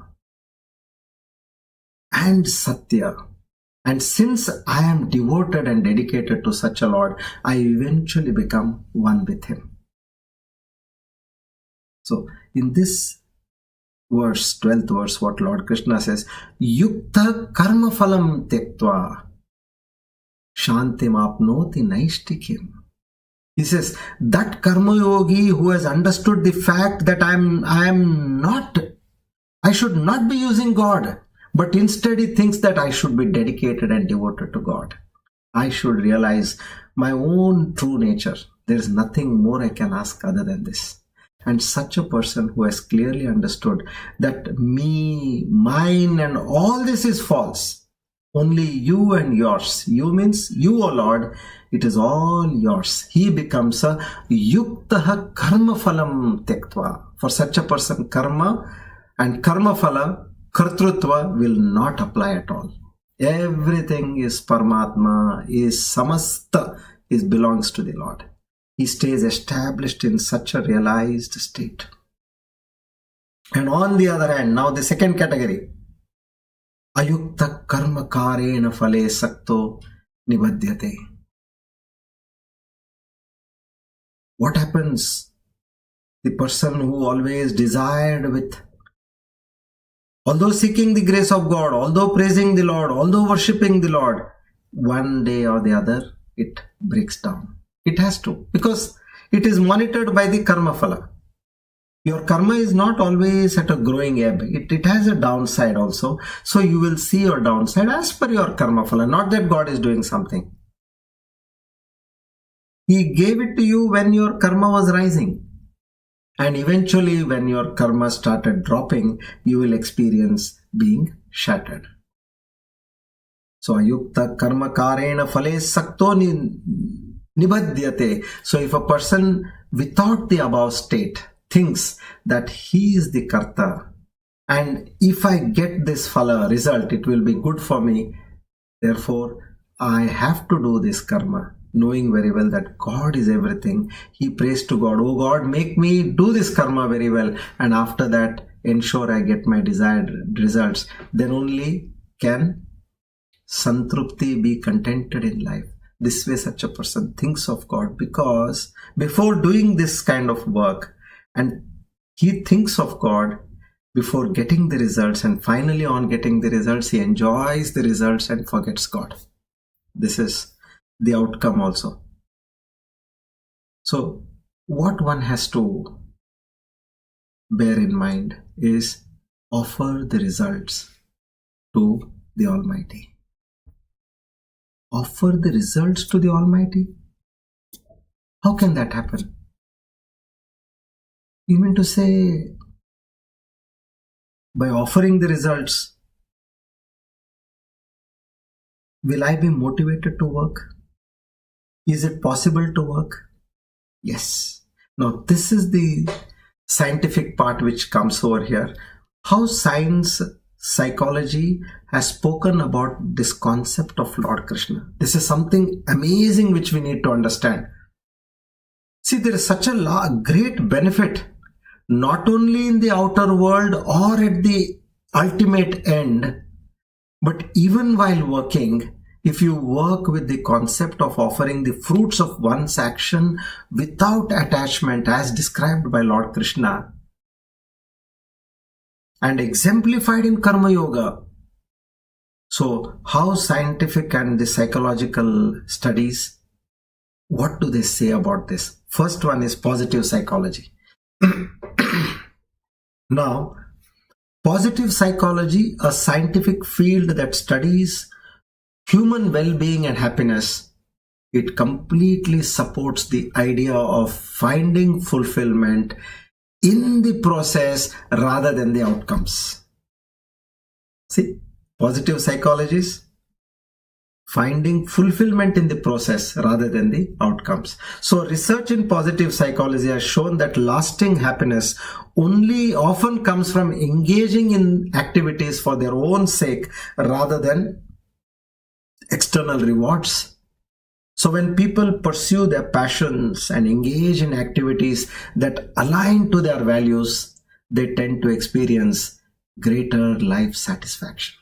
and satya, and since I am devoted and dedicated to such a Lord, I eventually become one with Him. So in this verse, 12th verse, what Lord Krishna says, Yukta karma phalam tektva shantim apnoti naishtikim. He says, that karma yogi who has understood the fact that I should not be using God, but instead he thinks that I should be dedicated and devoted to God. I should realize my own true nature. There is nothing more I can ask other than this. And such a person who has clearly understood that me, mine and all this is false. Only you and yours. You means you, O Lord. It is all yours. He becomes a yuktaha karma phalam tektva. For such a person, karma and karma phala, kartrutva will not apply at all. Everything is Paramatma, is samasta, belongs to the Lord. He stays established in such a realized state. And on the other hand, now the second category, ayukta karma karena phale sakto nibadhyate. What happens? The person who always desired with, although seeking the grace of God, although praising the Lord, although worshipping the Lord, one day or the other, it breaks down. It has to, because it is monitored by the karma phala. Your karma is not always at a growing ebb. It has a downside also. So you will see your downside as per your karma phala, not that God is doing something. He gave it to you when your karma was rising. And eventually when your karma started dropping, you will experience being shattered. So ayukta karma karena phale sakto nibadhyate. So if a person without the above state thinks that he is the karta And if I get this phala result, it will be good for me. Therefore, I have to do this karma, knowing very well that God is everything. He prays to God, oh God, make me do this karma very well. And after that, ensure I get my desired results. Then only can Santrupti be contented in life. This way such a person thinks of God, because before doing this kind of work, and he thinks of God before getting the results, and finally on getting the results, he enjoys the results and forgets God. This is the outcome also. So what one has to bear in mind is offer the results to the Almighty. Offer the results to the Almighty? How can that happen? You mean to say, by offering the results, will I be motivated to work? Is it possible to work? Yes. Now, this is the scientific part which comes over here. How science, psychology has spoken about this concept of Lord Krishna. This is something amazing which we need to understand. See, there is such a great benefit, not only in the outer world or at the ultimate end, but even while working, if you work with the concept of offering the fruits of one's action without attachment as described by Lord Krishna and exemplified in Karma Yoga. So how scientific and the psychological studies, what do they say about this? First one is positive psychology. Now, positive psychology, a scientific field that studies human well-being and happiness, it completely supports the idea of finding fulfillment in the process rather than the outcomes. See, positive psychology is finding fulfillment in the process rather than the outcomes. So research in positive psychology has shown that lasting happiness only often comes from engaging in activities for their own sake rather than external rewards. So when people pursue their passions and engage in activities that align to their values, they tend to experience greater life satisfaction.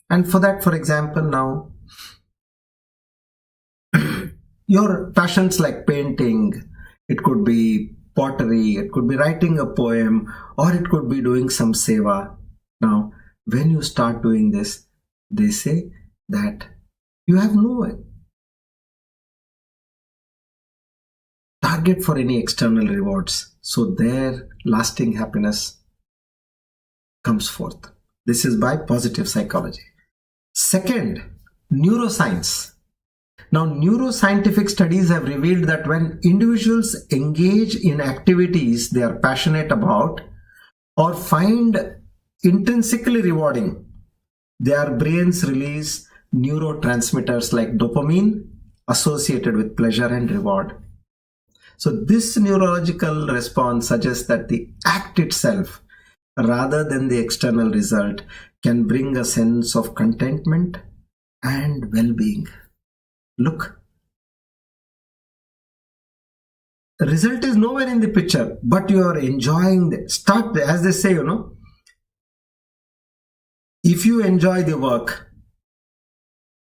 And for that, for example, now, your passions like painting, it could be pottery, it could be writing a poem, or it could be doing some seva. Now, when you start doing this, they say that you have no target for any external rewards. So their lasting happiness comes forth. This is by positive psychology. Second, neuroscience. Now, neuroscientific studies have revealed that when individuals engage in activities they are passionate about or find intrinsically rewarding, their brains release neurotransmitters like dopamine associated with pleasure and reward. So this neurological response suggests that the act itself, rather than the external result, can bring a sense of contentment and well-being. Look, the result is nowhere in the picture, but you are enjoying the start, as they say, if you enjoy the work,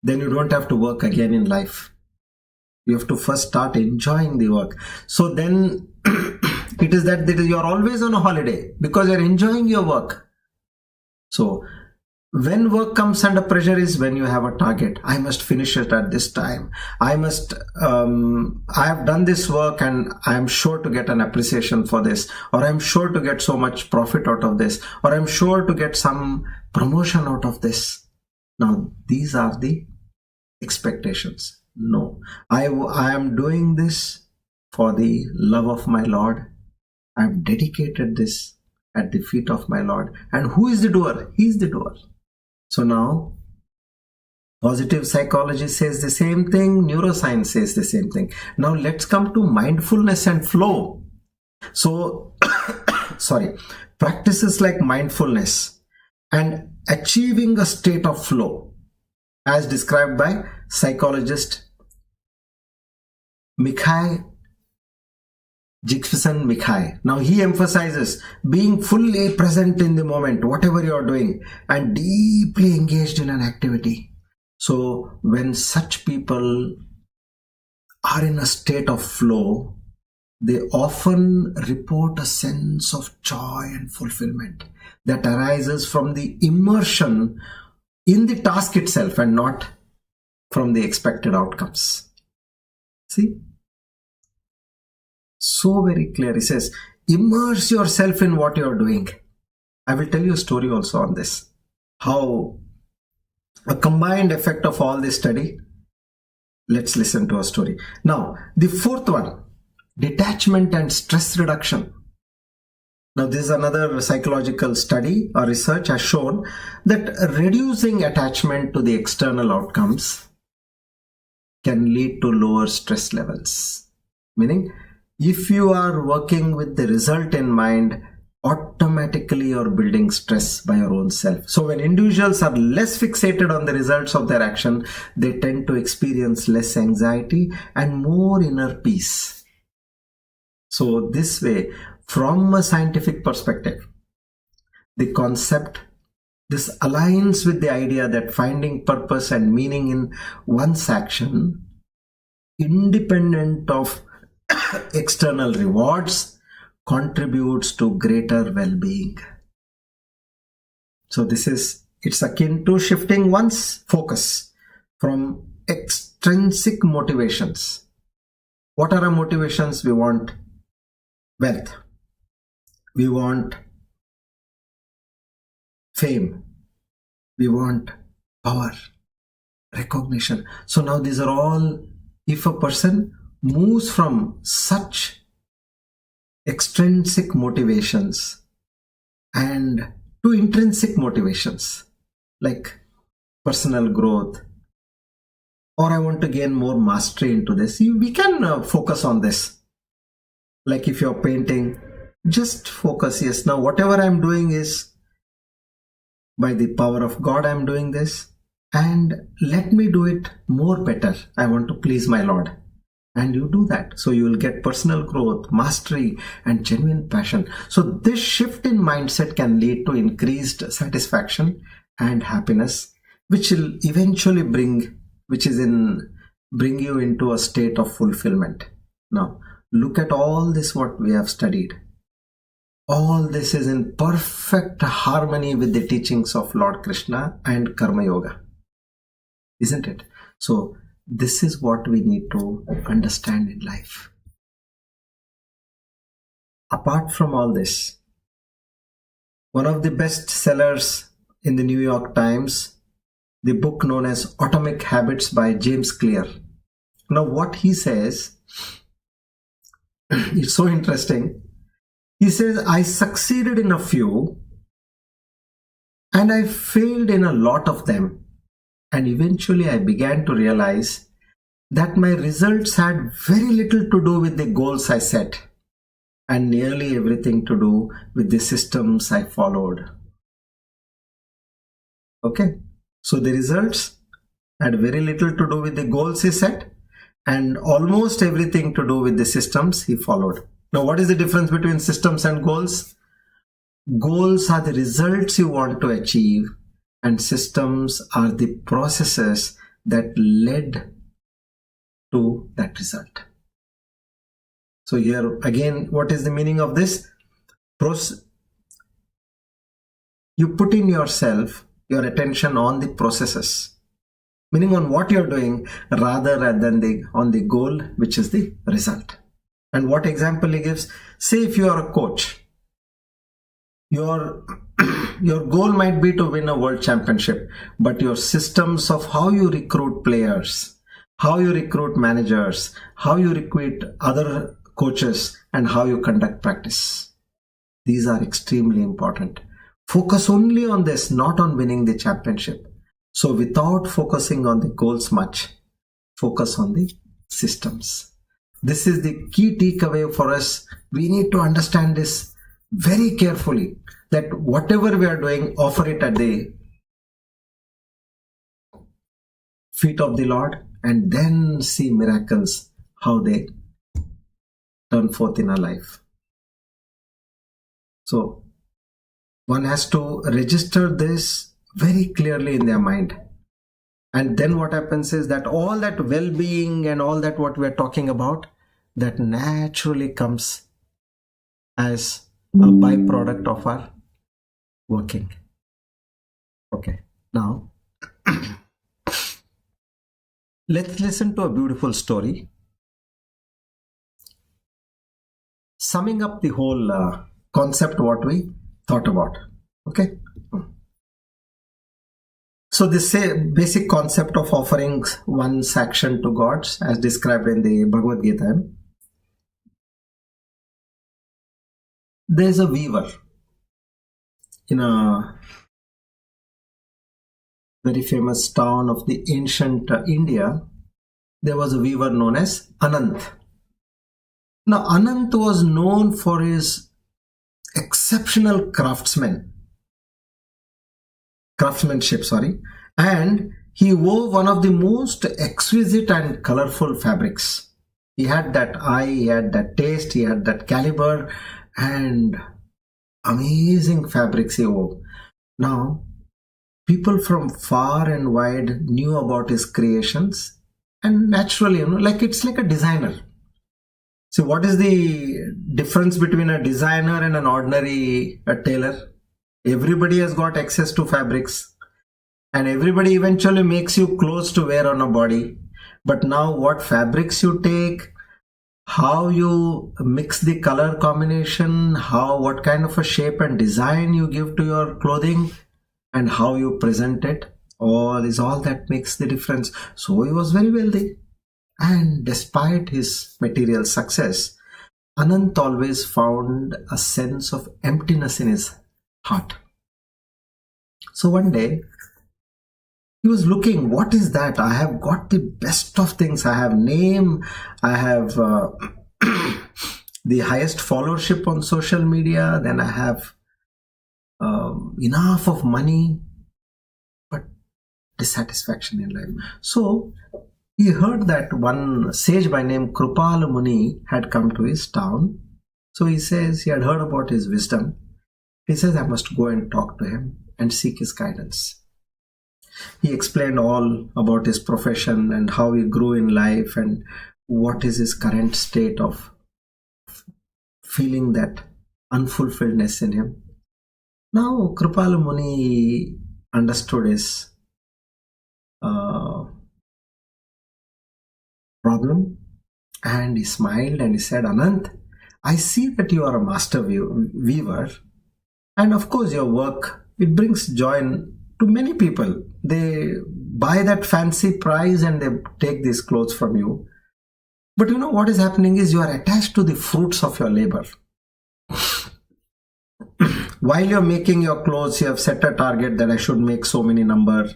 then you don't have to work again in life. You have to first start enjoying the work. So then it is that you're always on a holiday because you're enjoying your work. So when work comes under pressure is when you have a target. I must finish it at this time. I have done this work and I am sure to get an appreciation for this, or I'm sure to get so much profit out of this, or I'm sure to get some promotion out of this. Now, these are the expectations. No, I am doing this for the love of my Lord. I've dedicated this at the feet of my Lord. And who is the doer? He is the doer. So now, positive psychology says the same thing, neuroscience says the same thing. Now let's come to mindfulness and flow. So, practices like mindfulness and achieving a state of flow, as described by psychologist Gita Chptr5. Now he emphasizes being fully present in the moment, whatever you are doing, and deeply engaged in an activity. So when such people are in a state of flow, they often report a sense of joy and fulfillment that arises from the immersion in the task itself and not from the expected outcomes. See? So very clear. He says, immerse yourself in what you are doing. I will tell you a story also on this. How a combined effect of all this study. Let's listen to a story. Now, the fourth one, detachment and stress reduction. Now, this is another psychological study or research has shown that reducing attachment to the external outcomes can lead to lower stress levels. Meaning, if you are working with the result in mind, automatically you're building stress by your own self. So when individuals are less fixated on the results of their action, they tend to experience less anxiety and more inner peace. So this way, from a scientific perspective, the concept, this aligns with the idea that finding purpose and meaning in one's action, independent of external rewards, contributes to greater well-being. So it's akin to shifting one's focus from extrinsic motivations. What are our motivations? We want wealth. We want fame. We want power, recognition. So now these are all, if a person moves from such extrinsic motivations and to intrinsic motivations like personal growth, or I want to gain more mastery into this, we can focus on this. Like if you're painting, just focus, yes, now whatever I'm doing is by the power of God, I'm doing this, and let me do it more better. I want to please my Lord. And you do that. So you will get personal growth, mastery, and genuine passion. So this shift in mindset can lead to increased satisfaction and happiness, which will eventually bring you into a state of fulfillment. Now, look at all this what we have studied. All this is in perfect harmony with the teachings of Lord Krishna and Karma Yoga. Isn't it? So this is what we need to understand in life. Apart from all this, one of the best sellers in the New York Times, the book known as Atomic Habits by James Clear. Now what he says, it's so interesting. He says, I succeeded in a few and I failed in a lot of them. And eventually I began to realize that my results had very little to do with the goals I set and nearly everything to do with the systems I followed. Okay, so the results had very little to do with the goals he set and almost everything to do with the systems he followed. Now, what is the difference between systems and goals? Goals are the results you want to achieve, and systems are the processes that led to that result. So here again, what is the meaning of this? You put in yourself, your attention on the processes, meaning on what you're doing rather than on the goal, which is the result. And what example he gives, say if you are a coach, your goal might be to win a world championship, but your systems of how you recruit players, how you recruit managers, how you recruit other coaches, and how you conduct practice, these are extremely important. Focus only on this, not on winning the championship. So without focusing on the goals much, focus on the systems. This is the key takeaway for us. We need to understand this very carefully that whatever we are doing, offer it at the feet of the Lord, and then see miracles, how they turn forth in our life. So one has to register this very clearly in their mind. And then what happens is that all that well-being and all that what we're talking about, that naturally comes as a byproduct of our working. Okay, now let's listen to a beautiful story summing up the whole concept what we thought about. Okay, so this basic concept of offering one's action to gods as described in the Bhagavad Gita. There's a weaver in a very famous town of the ancient India. There was a weaver known as Anant. Now Anant was known for his exceptional craftsmanship, and he wove one of the most exquisite and colorful fabrics. He had that eye, he had that taste, he had that caliber, and amazing fabrics he wove. Now, people from far and wide knew about his creations, and naturally, like it's like a designer. So what is the difference between a designer and an ordinary tailor? Everybody has got access to fabrics, and everybody eventually makes you clothes to wear on a body. But now what fabrics you take, how you mix the color combination, what kind of a shape and design you give to your clothing, and how you present it, all that makes the difference. So he was very wealthy, and despite his material success, Anant always found a sense of emptiness in his heart. So one day he was looking, what is that? I have got the best of things. I have name, I have the highest followership on social media, then I have enough of money, but dissatisfaction in life. So he heard that one sage by name Kripala Muni had come to his town. So he says he had heard about his wisdom. He says, I must go and talk to him and seek his guidance. He explained all about his profession and how he grew in life and what is his current state of feeling that unfulfilledness in him. Now Kripala Muni understood his problem, and he smiled and he said, Anant, I see that you are a master weaver, and of course your work, it brings joy to many people. They buy that fancy price and they take these clothes from you. But what is happening is you are attached to the fruits of your labor. While you're making your clothes, you have set a target that I should make so many number,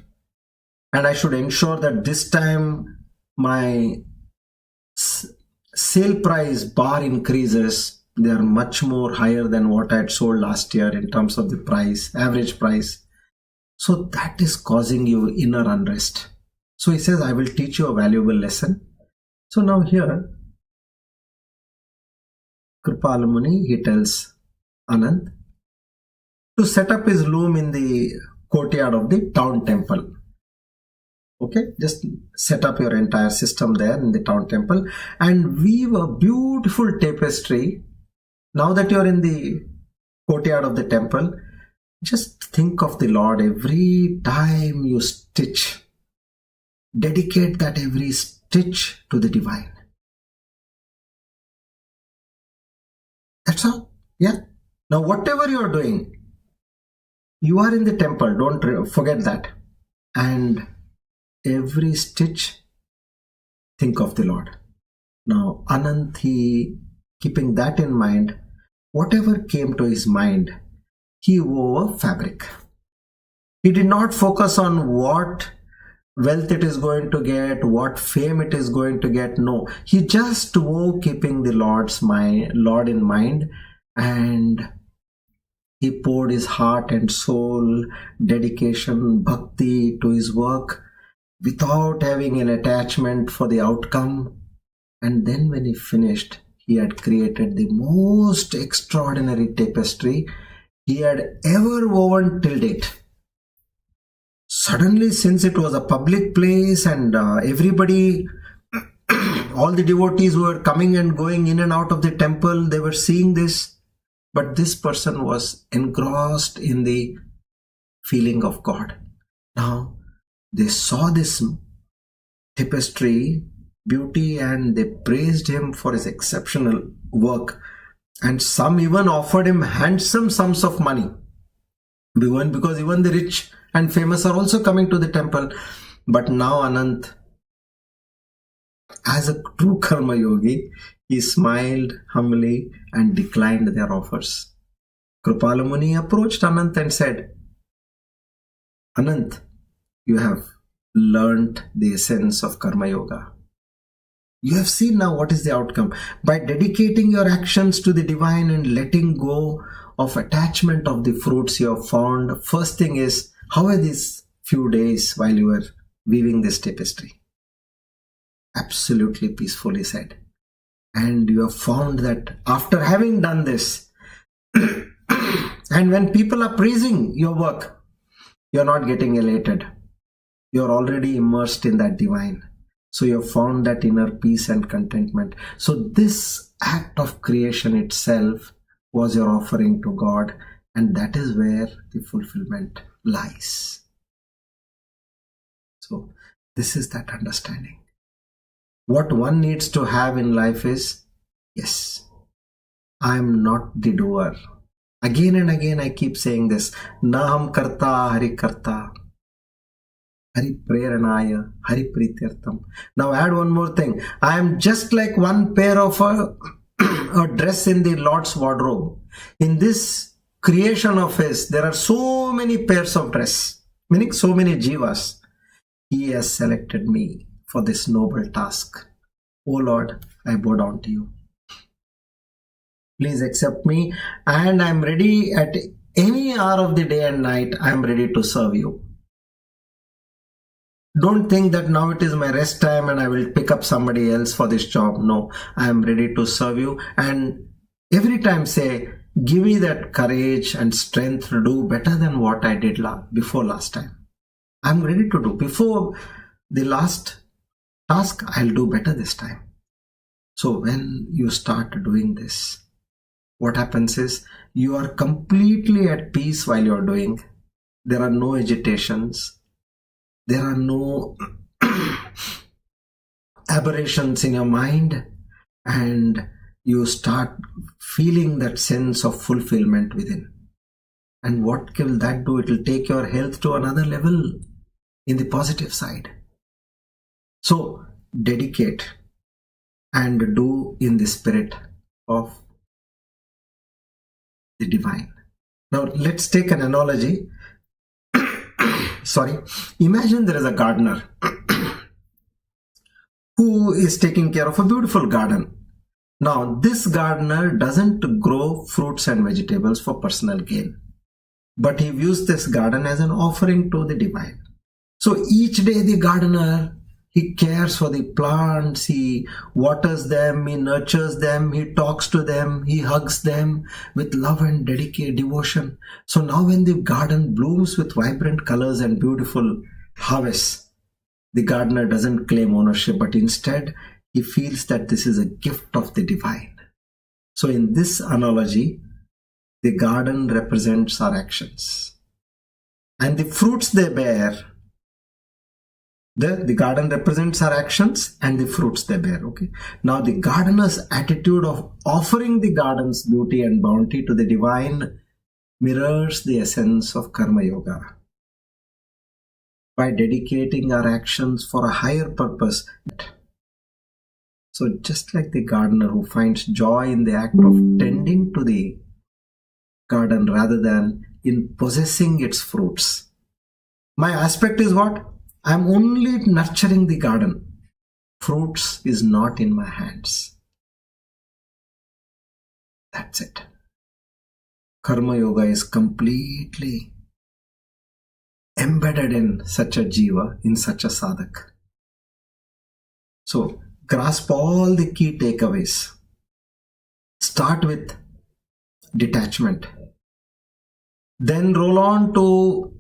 and I should ensure that this time my sale price bar increases. They are much more higher than what I had sold last year in terms of the price, average price. So that is causing you inner unrest. So he says, I will teach you a valuable lesson. So now here, Kripala Muni, he tells Anant to set up his loom in the courtyard of the town temple. Okay, just set up your entire system there in the town temple and weave a beautiful tapestry. Now that you're in the courtyard of the temple, just think of the Lord every time you stitch. Dedicate that every stitch to the divine. That's all. Yeah. Now whatever you're doing, you are in the temple. Don't forget that. And every stitch, think of the Lord. Now Anant, keeping that in mind, whatever came to his mind, he wove a fabric. He did not focus on what wealth it is going to get, what fame it is going to get. No, he just wove keeping the Lord in mind, and He poured his heart and soul, dedication, bhakti to his work without having an attachment for the outcome. And then when he finished, he had created the most extraordinary tapestry he had ever woven till date. Suddenly, since it was a public place and everybody, all the devotees who were coming and going in and out of the temple, they were seeing this. But this person was engrossed in the feeling of God. Now, they saw this tapestry beauty and they praised him for his exceptional work. And some even offered him handsome sums of money. Because even the rich and famous are also coming to the temple. But now Anant, as a true karma yogi, he smiled humbly and declined their offers. Kripala Muni approached Anant and said, Anant, you have learnt the essence of karma yoga. You have seen now what is the outcome. By dedicating your actions to the divine and letting go of attachment of the fruits you have found, first thing is, how are these few days while you were weaving this tapestry? Absolutely peaceful, he said. And you have found that after having done this, and when people are praising your work, you're not getting elated. You're already immersed in that divine. So you have found that inner peace and contentment. So this act of creation itself was your offering to God, and that is where the fulfillment lies. So this is that understanding. What one needs to have in life is, yes, I am not the doer. Again and again I keep saying this, Naham karta hari karta. Hari Preranaya, Hari Prityartham. Now add one more thing. I am just like one pair of a dress in the Lord's wardrobe. In this creation of His, there are so many pairs of dress, meaning so many jivas. He has selected me for this noble task. O Lord, I bow down to you. Please accept me, and I am ready at any hour of the day and night. I am ready to serve you. Don't think that now it is my rest time and I will pick up somebody else for this job. No, I am ready to serve you. And every time say, give me that courage and strength to do better than what I did before last time. I am ready to do. Before the last task, I'll do better this time. So when you start doing this, what happens is you are completely at peace while you're doing. There are no agitations. There are no aberrations in your mind, and you start feeling that sense of fulfillment within. And what will that do? It will take your health to another level in the positive side. So dedicate and do in the spirit of the divine. Now let's take an analogy. Imagine there is a gardener who is taking care of a beautiful garden. Now, this gardener doesn't grow fruits and vegetables for personal gain, but he views this garden as an offering to the divine. So each day the gardener, he cares for the plants, he waters them, he nurtures them, he talks to them, he hugs them with love and devotion. So now when the garden blooms with vibrant colors and beautiful harvests, the gardener doesn't claim ownership, but instead he feels that this is a gift of the divine. So in this analogy, the garden represents our actions. And the fruits they bear, the garden represents our actions and the fruits they bear. Okay. Now the gardener's attitude of offering the garden's beauty and bounty to the divine mirrors the essence of karma yoga. By dedicating our actions for a higher purpose. So just like the gardener who finds joy in the act of tending to the garden rather than in possessing its fruits. My aspect is what? I am only nurturing the garden. Fruits is not in my hands. That's it. Karma Yoga is completely embedded in such a jiva, in such a sadhak. So, grasp all the key takeaways. Start with detachment. Then roll on to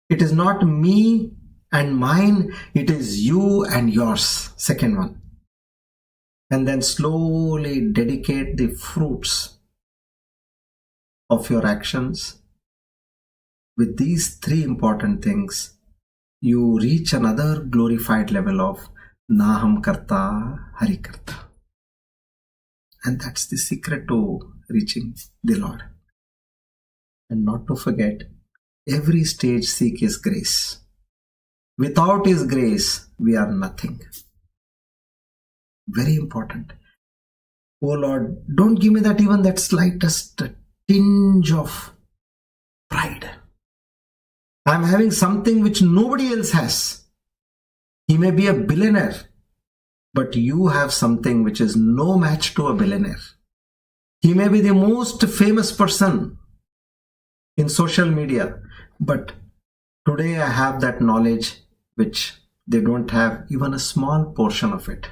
it is not me and mine, it is you and yours. Second one. And then slowly dedicate the fruits of your actions. With these three important things, you reach another glorified level of Naham Karta Hari Karta. And that's the secret to reaching the Lord. And not to forget, every stage seek His grace. Without His grace, we are nothing. Very important. Oh Lord, don't give me that even that slightest tinge of pride. I'm having something which nobody else has. He may be a billionaire, but you have something which is no match to a billionaire. He may be the most famous person in social media, but today I have that knowledge which they don't have even a small portion of it.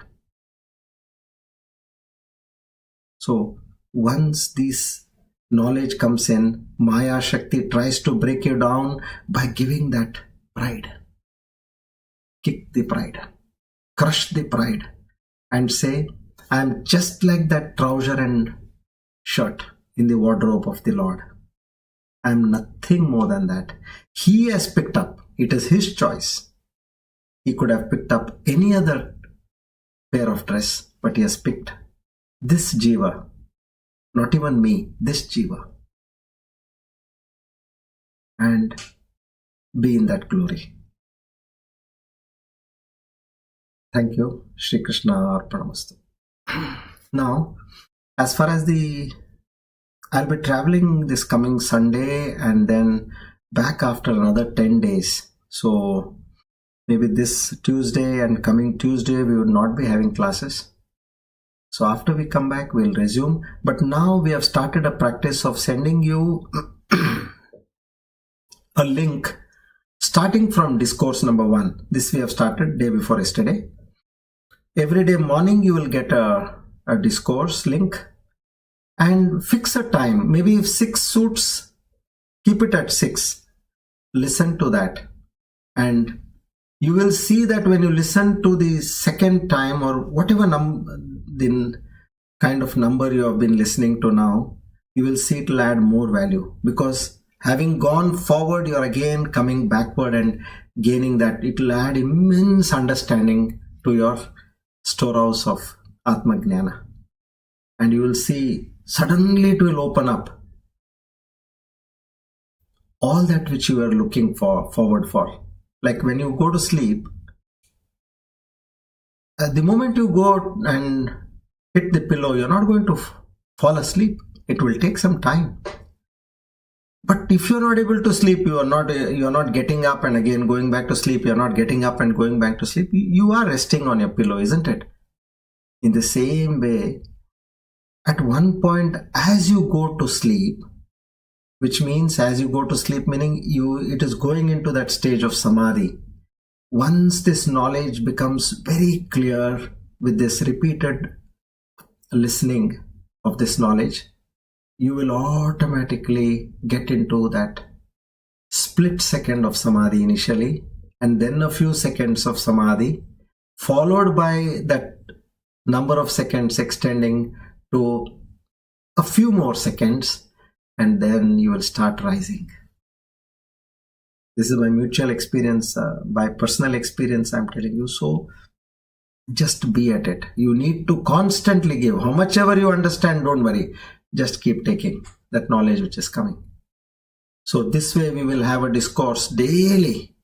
So once this knowledge comes in, Maya Shakti tries to break you down by giving that pride. Kick the pride, crush the pride, and say, I am just like that trouser and shirt in the wardrobe of the Lord. I am nothing more than that. He has picked up. It is His choice. He could have picked up any other pair of dress, but He has picked this jiva. Not even me, this jiva. And be in that glory. Thank you. Shri Krishna Arpanamastu. Now, as far as I'll be traveling this coming Sunday and then back after another 10 days. So maybe this Tuesday and coming Tuesday we would not be having classes. So after we come back, we'll resume. But now we have started a practice of sending you a link starting from discourse number 1. This we have started day before yesterday. Every day morning you will get a discourse link and fix a time. Maybe if 6 suits, keep it at 6. Listen to that. And you will see that when you listen to the second time or whatever the kind of number you have been listening to now, you will see it will add more value, because having gone forward, you are again coming backward and gaining that. It will add immense understanding to your storehouse of Atma Jnana. And you will see suddenly it will open up all that which you are looking forward for. Like when you go to sleep, the moment you go and hit the pillow, you're not going to fall asleep. It will take some time. But if you're not able to sleep, you're not getting up and again going back to sleep. You're not getting up and going back to sleep. You are resting on your pillow, isn't it? In the same way, at one point, as you go to sleep, which means as you go to sleep, meaning it is going into that stage of samadhi. Once this knowledge becomes very clear with this repeated listening of this knowledge, you will automatically get into that split second of samadhi initially, and then a few seconds of samadhi, followed by that number of seconds extending to a few more seconds, and then you will start rising. This is my mutual experience, by personal experience I'm telling you. So just be at it. You need to constantly give. How much ever you understand, don't worry. Just keep taking that knowledge which is coming. So this way we will have a discourse daily.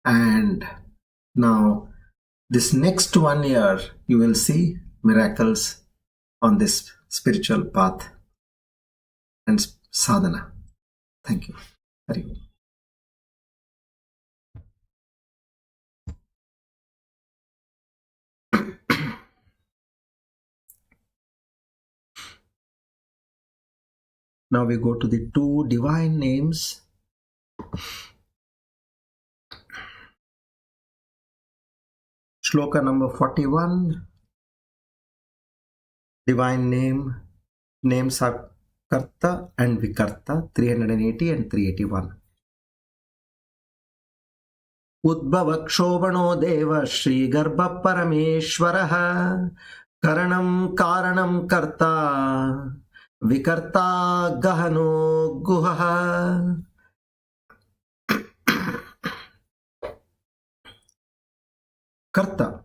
And now this next 1 year, you will see miracles on this spiritual path and sadhana. Thank you. Hari Om. Now we go to the two divine names. Shloka number 41. Divine names are Karta and Vikarta, 380 and 381. Udbhava Kshobano Deva Shri Garbha Parameshwaraha Karanam Karanam Karta Vikarta Gahano Guhaha. Karta,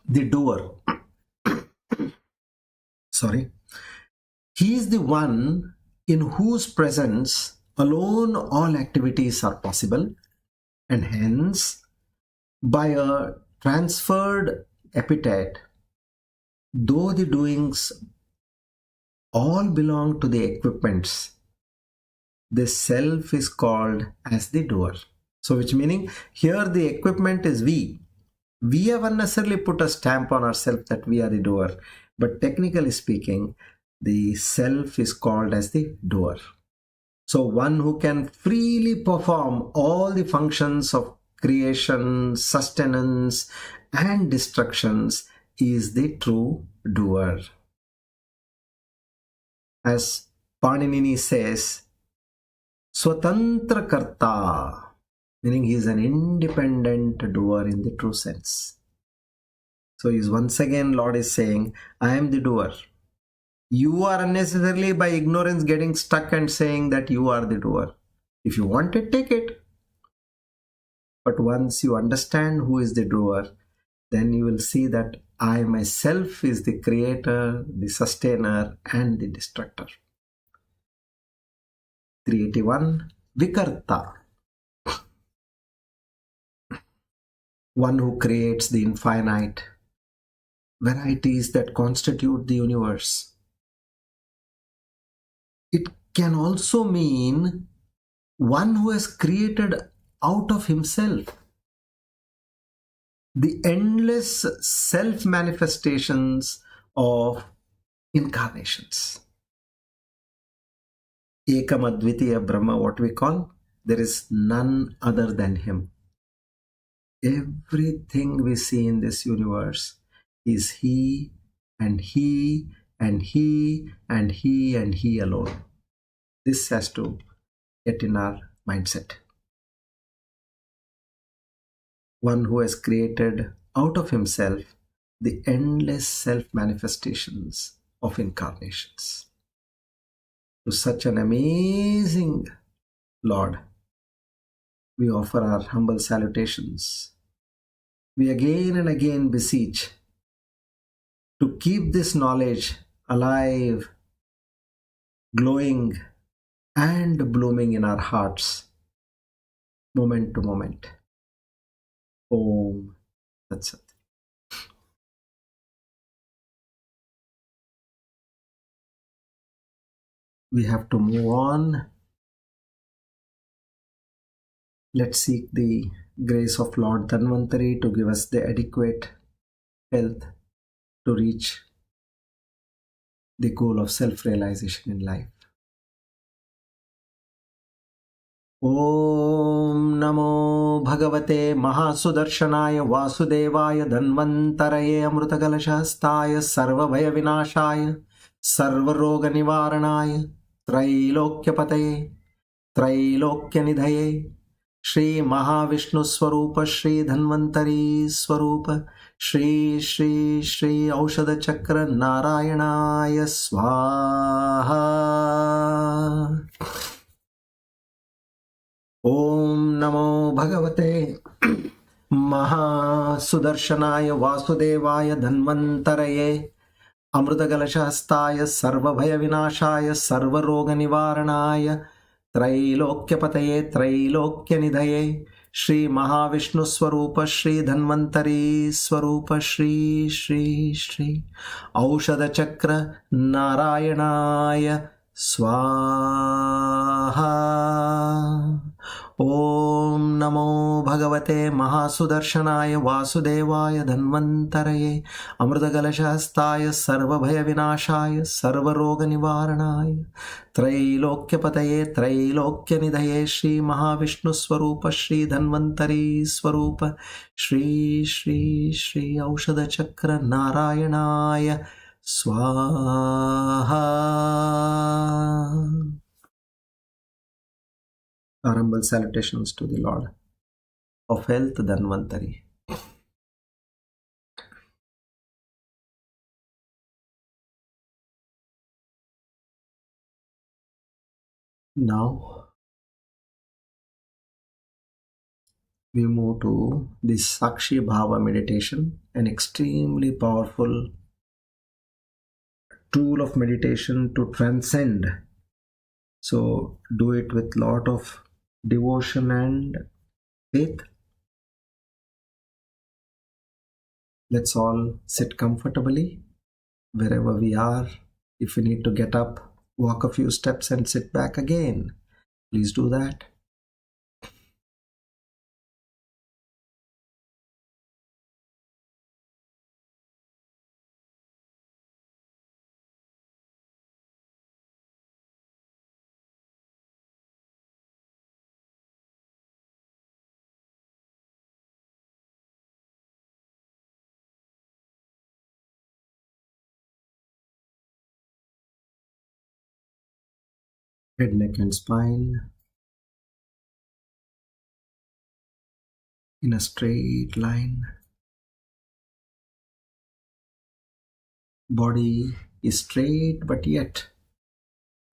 the doer. Sorry. He is the one in whose presence alone all activities are possible, and hence, by a transferred epithet, though the doings all belong to the equipments, the self is called as the doer. So which meaning here the equipment is we. We have unnecessarily put a stamp on ourselves that we are the doer. But technically speaking, the self is called as the doer. So one who can freely perform all the functions of creation, sustenance and destructions is the true doer. As Paninini says, Swatantra Karta, meaning he is an independent doer in the true sense. So once again Lord is saying, I am the doer. You are unnecessarily by ignorance getting stuck and saying that you are the doer. If you want it, take it. But once you understand who is the doer, then you will see that I myself is the creator, the sustainer and the destructor. 381. Vikarta, one who creates the infinite varieties that constitute the universe. It can also mean one who has created out of himself the endless self-manifestations of incarnations. Ekam Advitiya Brahma, what we call, there is none other than him. Everything we see in this universe is he and he and he and he and he alone. This has to get in our mindset. One who has created out of himself the endless self-manifestations of incarnations. To such an amazing Lord, we offer our humble salutations. We again and again beseech to keep this knowledge alive, glowing and blooming in our hearts, moment to moment. Om Tat Sat. We have to move on. Let's seek the grace of Lord Dhanvantari to give us the adequate health to reach the goal of self-realization in life. Om Namo Bhagavate Mahasudarshanaya Vasudevaya Dhanvantaraye Amrutakalashastaya Sarvabhaya Vinashaya Sarvaroga Nivaranaya Trailokyapataye Trailokyanidhaye Shri Mahavishnu Swarupa Shri Dhanvantari Swarupa Shri Shri Shri Aushadha Chakra Narayanaya Swaha. Om Namo Bhagavate Mahasudarshanaya Vasudevaya Dhanvantaraye Amrutakalashastaya Sarvabhaya Vinashaya Sarvaroga Nivaranaya Trailokyapataye Trailokyanidhaye Shri Mahavishnu Swarupa Shri Dhanvantari Swarupa Shri Shri Shri Aushadha Chakra Narayanaya Swaha. ॐ नमो भगवते महासुदर्शनाय वासुदेवाय धन्वन्तरये अमृतकलशहस्ताय सर्वभयविनाशाय सर्वरोगनिवारणाय त्रैलोक्यपतये त्रैलोक्यनिधये श्रीमहाविष्णुस्वरूप श्रीधन्वन्तरी स्वरूप श्री श्री श्री औषधचक्र नारायणाय स्वाहा. Our humble salutations to the Lord of Health, Dhanvantari. Now we move to this Sakshi Bhava meditation, an extremely powerful tool of meditation to transcend. So do it with lot of devotion and faith. Let's all sit comfortably wherever we are. If you need to get up, walk a few steps and sit back again. Please do that. Head, neck and spine in a straight line. Body is straight but yet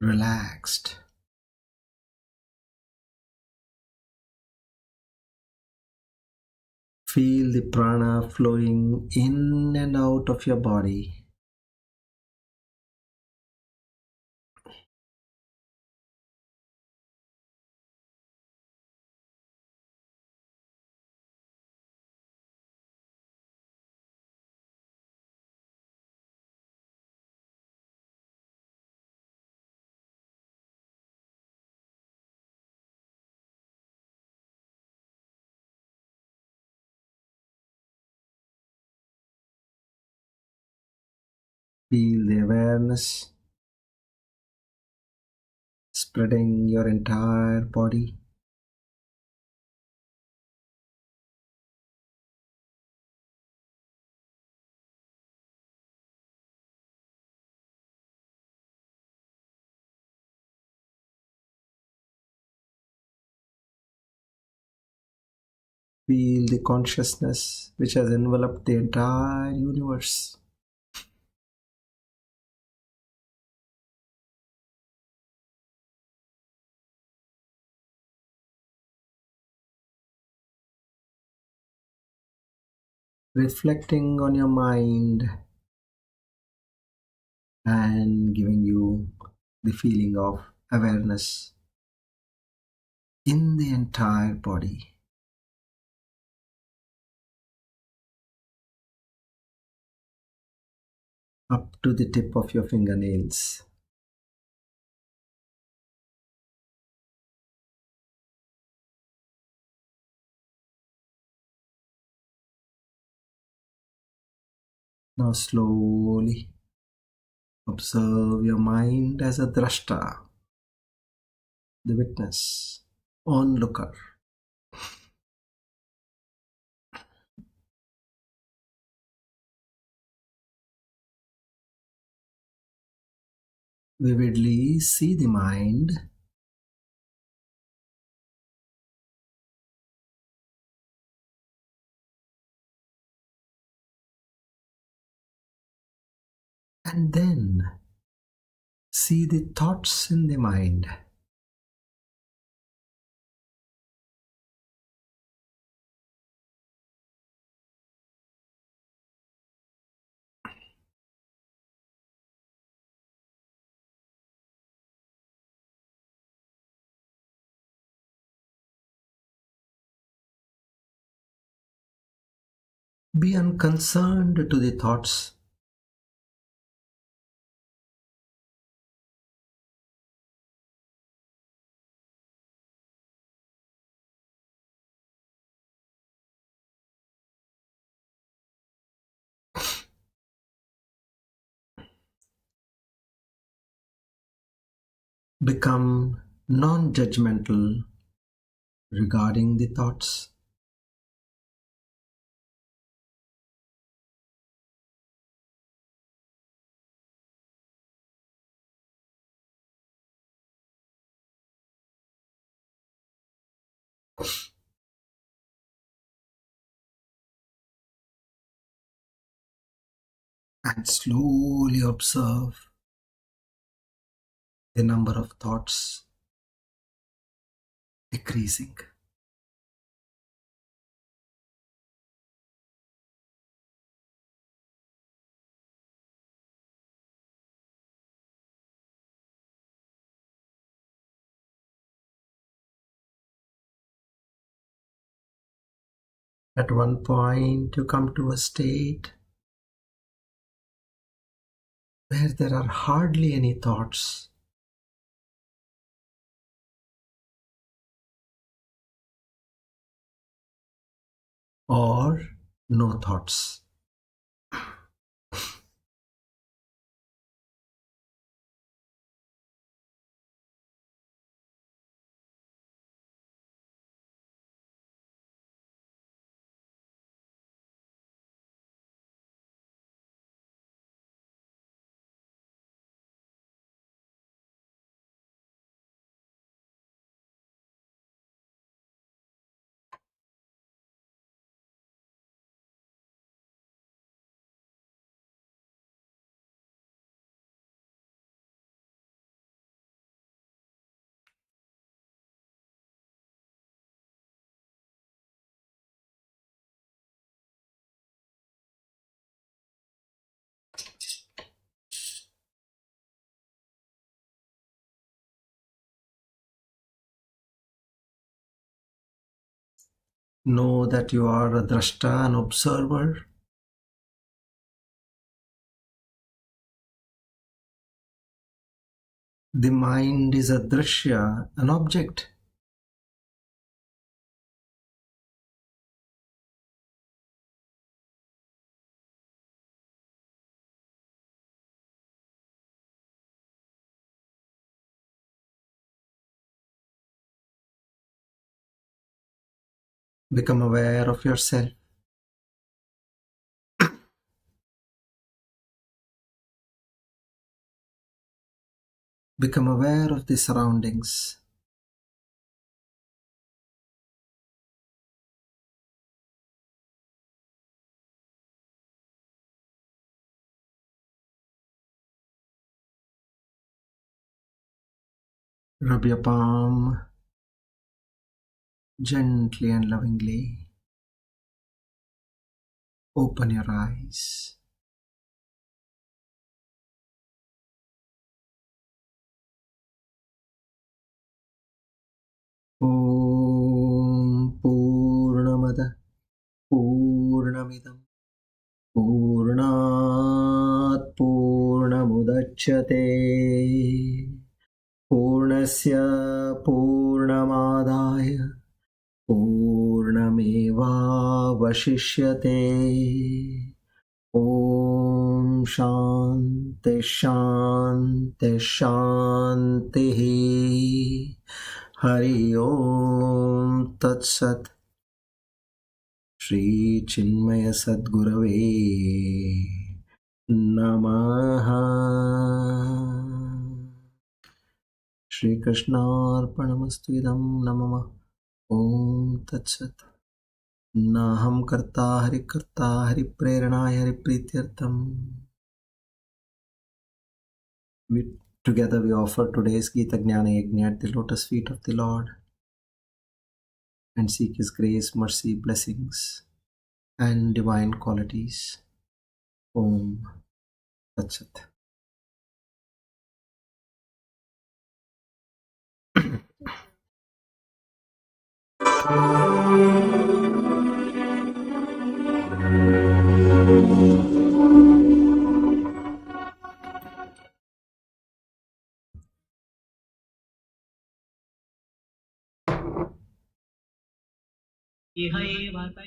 relaxed. Feel the prana flowing in and out of your body. Feel the awareness spreading your entire body. Feel the consciousness which has enveloped the entire universe. Reflecting on your mind and giving you the feeling of awareness in the entire body. Up to the tip of your fingernails. Now slowly observe your mind as a drashta, the witness, onlooker. Vividly see the mind and then see the thoughts in the mind. Be unconcerned to the thoughts. Become non-judgmental regarding the thoughts. And slowly observe the number of thoughts decreasing. At one point, you come to a state where there are hardly any thoughts. Or no thoughts. Know that you are a drashta, an observer. The mind is a drishya, an object. Become aware of yourself. Become aware of the surroundings. Rub your palm gently and lovingly. Open your eyes. Om Purnamada Purnamidam Purnat Purnamudachyate Purnasya Purnamadaya Purnamevavashishyate. Om Shanti Shanti Shanti. Hari Om Tat Sat. Shri Chinmaya Sadgurave Namaha. Shri Krishna Arpanamastu Idam Namama. Om Tat Sat. Naham karta hari prerana hari prityartam. Together we offer today's Gita Jnana Yajna at the lotus feet of the Lord and seek His grace, mercy, blessings and divine qualities. Om Tat Sat. ये है बात है।